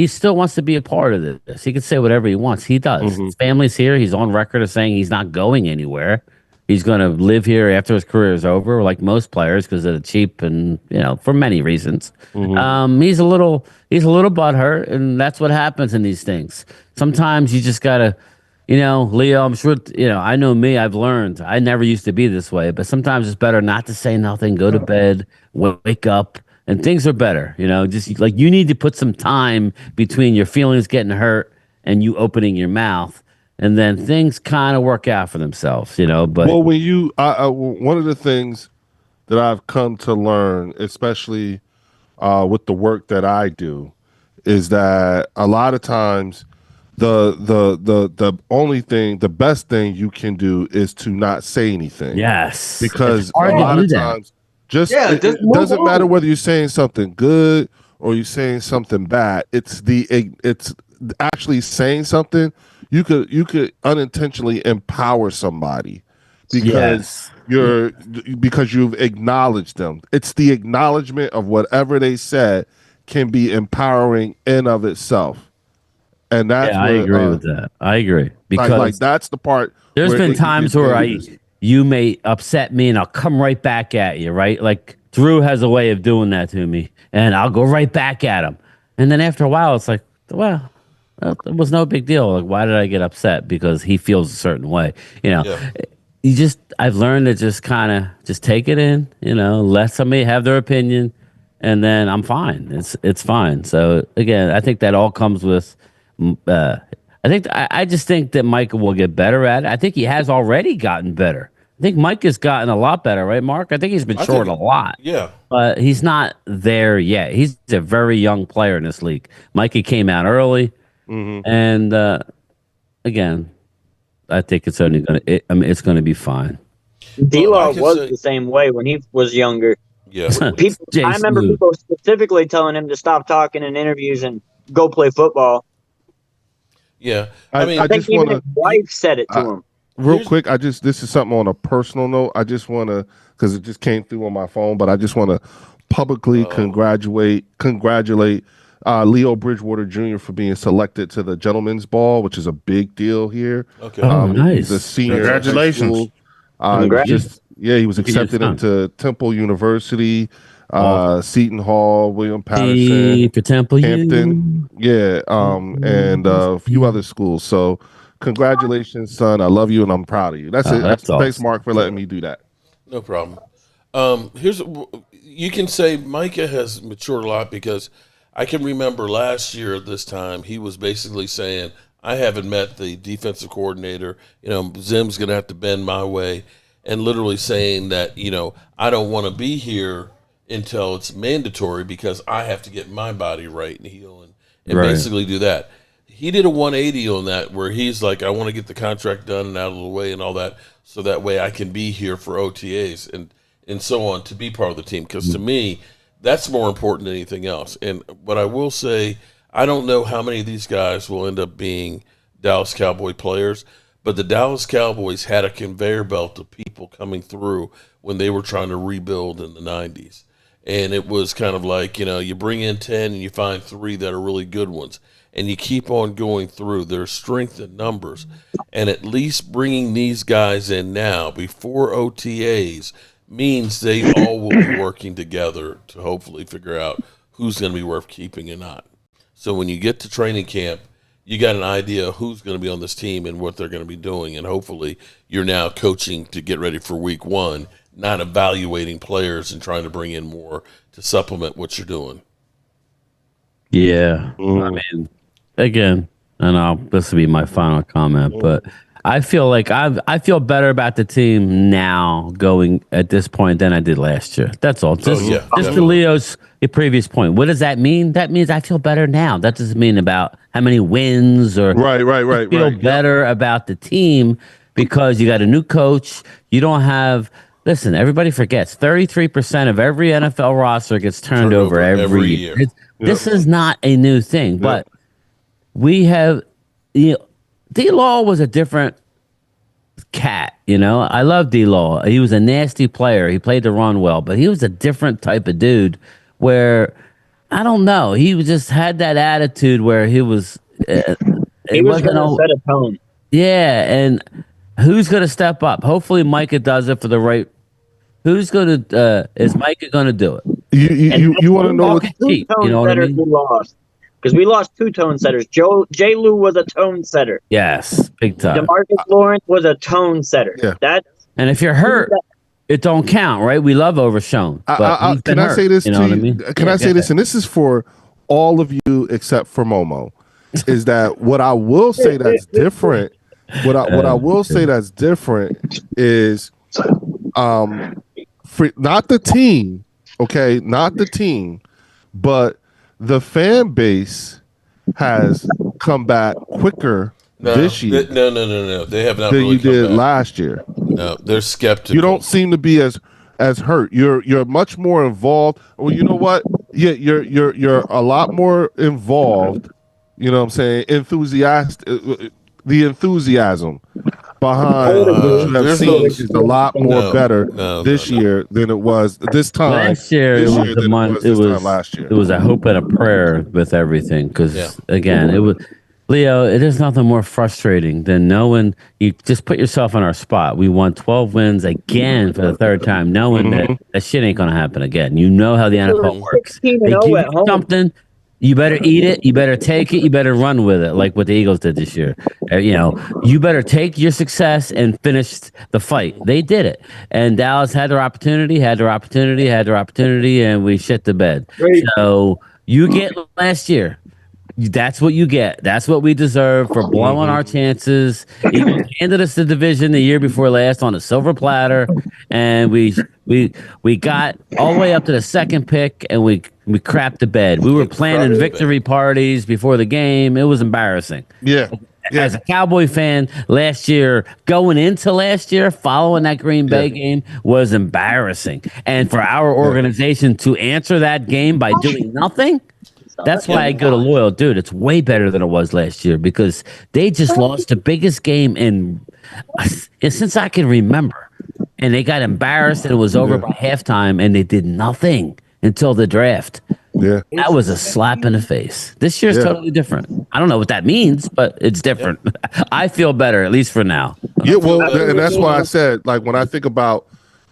still wants to be a part of this. He can say whatever he wants. He does. His family's here. He's on record as saying he's not going anywhere. He's going to live here after his career is over, like most players, because they're cheap and for many reasons. He's a little butthurt, and that's what happens in these things. Sometimes you just gotta. Leo, I'm sure, I know me, I've learned. I never used to be this way, but sometimes it's better not to say nothing, go to bed, wake up, and things are better. Just like you need to put some time between your feelings getting hurt and you opening your mouth, and then things kind of work out for themselves, But when you, one of the things that I've come to learn, especially with the work that I do, is that a lot of times, the best thing you can do is to not say anything. Yes, because a lot of times, it doesn't matter whether you're saying something good or you're saying something bad. It's actually saying something. You could unintentionally empower somebody because you've acknowledged them. It's the acknowledgement of whatever they said can be empowering in of itself. And that's I agree with that. I agree because like that's the part. There's been times where you may upset me and I'll come right back at you, right? Like Drew has a way of doing that to me, and I'll go right back at him. And then after a while, it's like, well, it was no big deal. Like, why did I get upset? Because he feels a certain way. I've learned to just kind of just take it in, let somebody have their opinion, and then I'm fine. It's fine. So again, I think that all comes with. I just think that Micah will get better at it. I think he has already gotten better. I think Micah's gotten a lot better, right, Mark? I think he's matured a lot. Yeah. But he's not there yet. He's a very young player in this league. Micah came out early. And again, I think it's only it's going to be fine. D-Law was the same way when he was younger. Yeah. I remember people specifically telling him to stop talking in interviews and go play football. Yeah, I think even his wife said it to him. Real quick, this is something on a personal note. I just want to, because it just came through on my phone, but I just want to publicly congratulate Leo Bridgewater Jr. for being selected to the Gentleman's Ball, which is a big deal here. Okay, nice. He's a senior. Congratulations. He was accepted into Temple University. Seton Hall, William Patterson, for Temple Hampton, and a few other schools. So, congratulations, son! I love you, and I'm proud of you. That's it. That's awesome. Thanks, Mark, for letting me do that. No problem. You can say Micah has matured a lot because I can remember last year at this time he was basically saying, "I haven't met the defensive coordinator. Zim's going to have to bend my way," and literally saying that I don't want to be here until it's mandatory because I have to get my body right and heal and basically do that. he did a 180 on that, where he's like, I want to get the contract done and out of the way and all that, so that way I can be here for OTAs and so on to be part of the team. Because to me, that's more important than anything else. And what I will say, I don't know how many of these guys will end up being Dallas Cowboy players, but the Dallas Cowboys had a conveyor belt of people coming through when they were trying to rebuild in the 90s. And it was kind of like, you bring in 10 and you find 3 that are really good ones. And you keep on going through. There's strength in numbers. And at least bringing these guys in now before OTAs means they all will be working together to hopefully figure out who's going to be worth keeping and not. So when you get to training camp, you got an idea of who's going to be on this team and what they're going to be doing. And hopefully you're now coaching to get ready for week 1, not evaluating players and trying to bring in more to supplement what you're doing. Yeah. I mean, again, and this will be my final comment, but I feel like I feel better about the team now going at this point than I did last year. That's all. Just to Leo's previous point. What does that mean? That means I feel better now. That doesn't mean about how many wins or right. I feel better about the team because you got a new coach. You don't have. Listen, everybody forgets 33% of every NFL roster gets turned over every year. This is not a new thing, but we have. D-Law was a different cat, I love D-Law. He was a nasty player. He played the run well, but he was a different type of dude where, I don't know, he just had that attitude where he was... he was going to set a tone. Yeah, and who's going to step up? Hopefully Micah does it for the right... Who's going to... is Micah going to do it? You want to know what... You know what I mean? Lost. Because we lost 2 tone setters. J. Lou was a tone setter. Yes, big time. Demarcus Lawrence was a tone setter. Yeah. And if you're hurt, it don't count, right? We love Overshown. Can I say this to you? Can I say this? And this is for all of you except for Momo. Is that what I will say that's different? What I will say that's different is not the team, okay? Not the team, but the fan base has come back quicker this year. No. They have not than really you did last year. No, they're skeptical. You don't seem to be as hurt. You're much more involved. Well, you know what? Yeah, you're a lot more involved. You know what I'm saying? The enthusiasm behind what you have seen is a lot more better this year than it was this time. Last year, it was a hope and a prayer with everything. Because again, it was Leo. It is nothing more frustrating than knowing you just put yourself in our spot. We won 12 wins again for the 3rd time, knowing that shit ain't gonna happen again. You know how the NFL works. They give you something. You better eat it. You better take it. You better run with it, like what the Eagles did this year. You better take your success and finish the fight. They did it, and Dallas had their opportunity, and we shit the bed. Right. So you get last year. That's what you get. That's what we deserve for blowing our chances. Eagles handed us the division the year before last on a silver platter, and we got all the way up to the 2nd pick, and we crapped the bed. We were planning victory parties before the game. It was embarrassing. Yeah. As a Cowboy fan, last year, going into last year, following that Green Bay game was embarrassing. And for our organization to answer that game by doing nothing, that's why I go to Loyal. Dude, it's way better than it was last year because they just lost the biggest game since I can remember. And they got embarrassed and it was over by halftime and they did nothing until the draft. Yeah. That was a slap in the face. This year's totally different. I don't know what that means, but it's different. I feel better, at least for now. Yeah, well, and that's why I said, like, when I think about,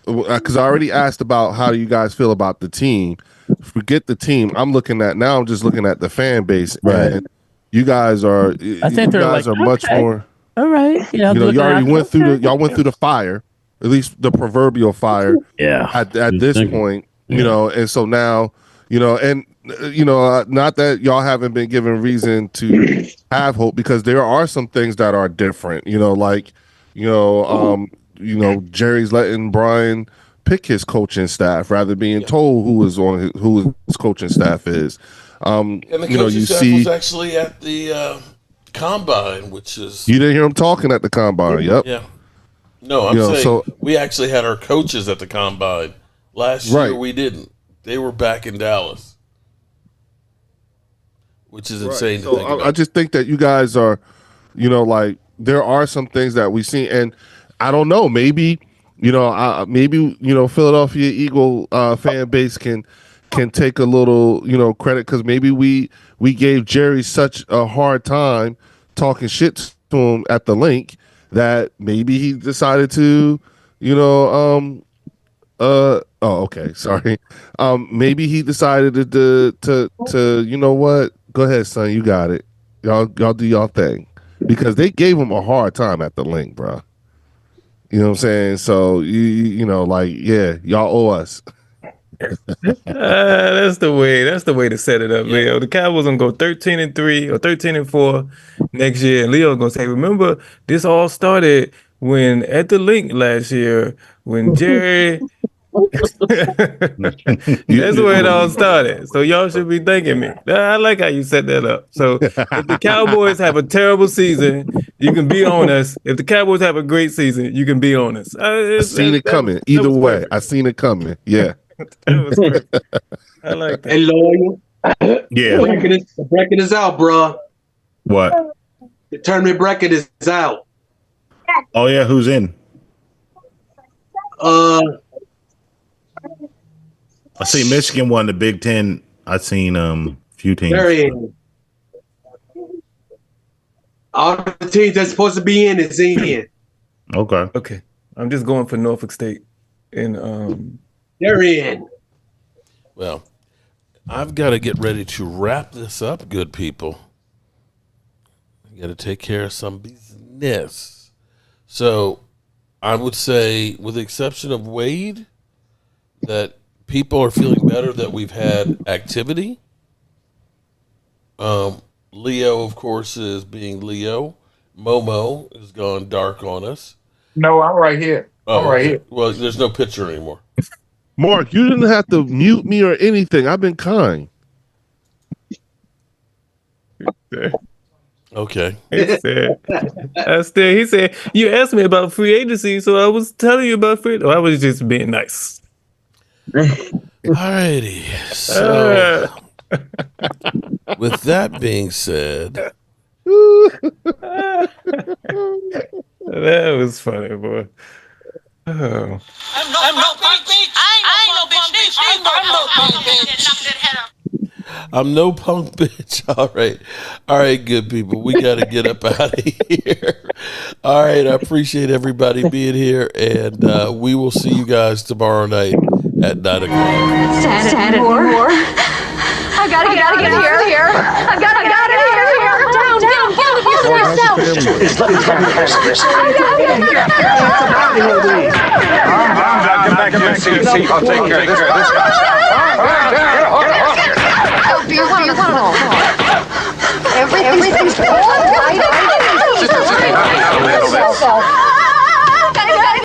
because I already asked about how do you guys feel about the team. Forget the team. I'm just looking at the fan base. Right. And you guys are, much more. All right. You already went through the fire, at least the proverbial fire. Yeah. At this point, and so now, not that y'all haven't been given reason to have hope because there are some things that are different, Jerry's letting Brian pick his coaching staff rather than being told who his coaching staff is. And the coaching staff was actually at the combine, which is You didn't hear him talking at the combine. Yep. yeah. No, I'm saying we actually had our coaches at the combine last year. We didn't. They were back in Dallas, which is insane. So I just think that you guys are, like there are some things that we see, and I don't know. Maybe Philadelphia Eagle fan base can take a little credit because maybe we gave Jerry such a hard time talking shit to him at the link that maybe he decided to okay, sorry. Maybe he decided to you know what? Go ahead, son. You got it. Y'all do y'all thing because they gave him a hard time at the link, bro. You know what I'm saying? So y'all owe us. That's the way to set it up, Leo. The Cowboys gonna go 13-3 or 13-4 next year, and Leo gonna say, "Remember, this all started when at the link last year when Jerry." That's where it all started. So y'all should be thanking me. I like how you set that up. So if the Cowboys have a terrible season, you can be on us. If the Cowboys have a great season, you can be on us. I seen it coming. Either way, I seen it coming. Yeah. That was perfect. I like that. Hey, Loyal. Yeah. The bracket is out, bro. What? The tournament bracket is out. Oh yeah, who's in? I see Michigan won the Big Ten. I seen few teams. They're in. All the teams that's supposed to be in is in. Okay. I'm just going for Norfolk State. And they're in. Well, I've got to get ready to wrap this up, good people. I got to take care of some business. So I would say, with the exception of Wade, that people are feeling better that we've had activity. Leo, of course, is being Leo. Momo has gone dark on us. No, I'm right here. I'm right here. Well, there's no picture anymore. Mark, you didn't have to mute me or anything. I've been kind. Okay. He said, you asked me about free agency, so I was telling you about free. I was just being nice. Alrighty. So, with that being said, that was funny, boy. Oh. I'm no punk bitch. I ain't no punk bitch. I'm no punk bitch. All right, good people. We got to get up out of here. All right, I appreciate everybody being here, and we will see you guys tomorrow night at 9 o'clock. Saturday more. I gotta get here. I gotta get here. Down. Hold yourself. Get back in your seat. I'll take care of this. Be calm. Everything's all right.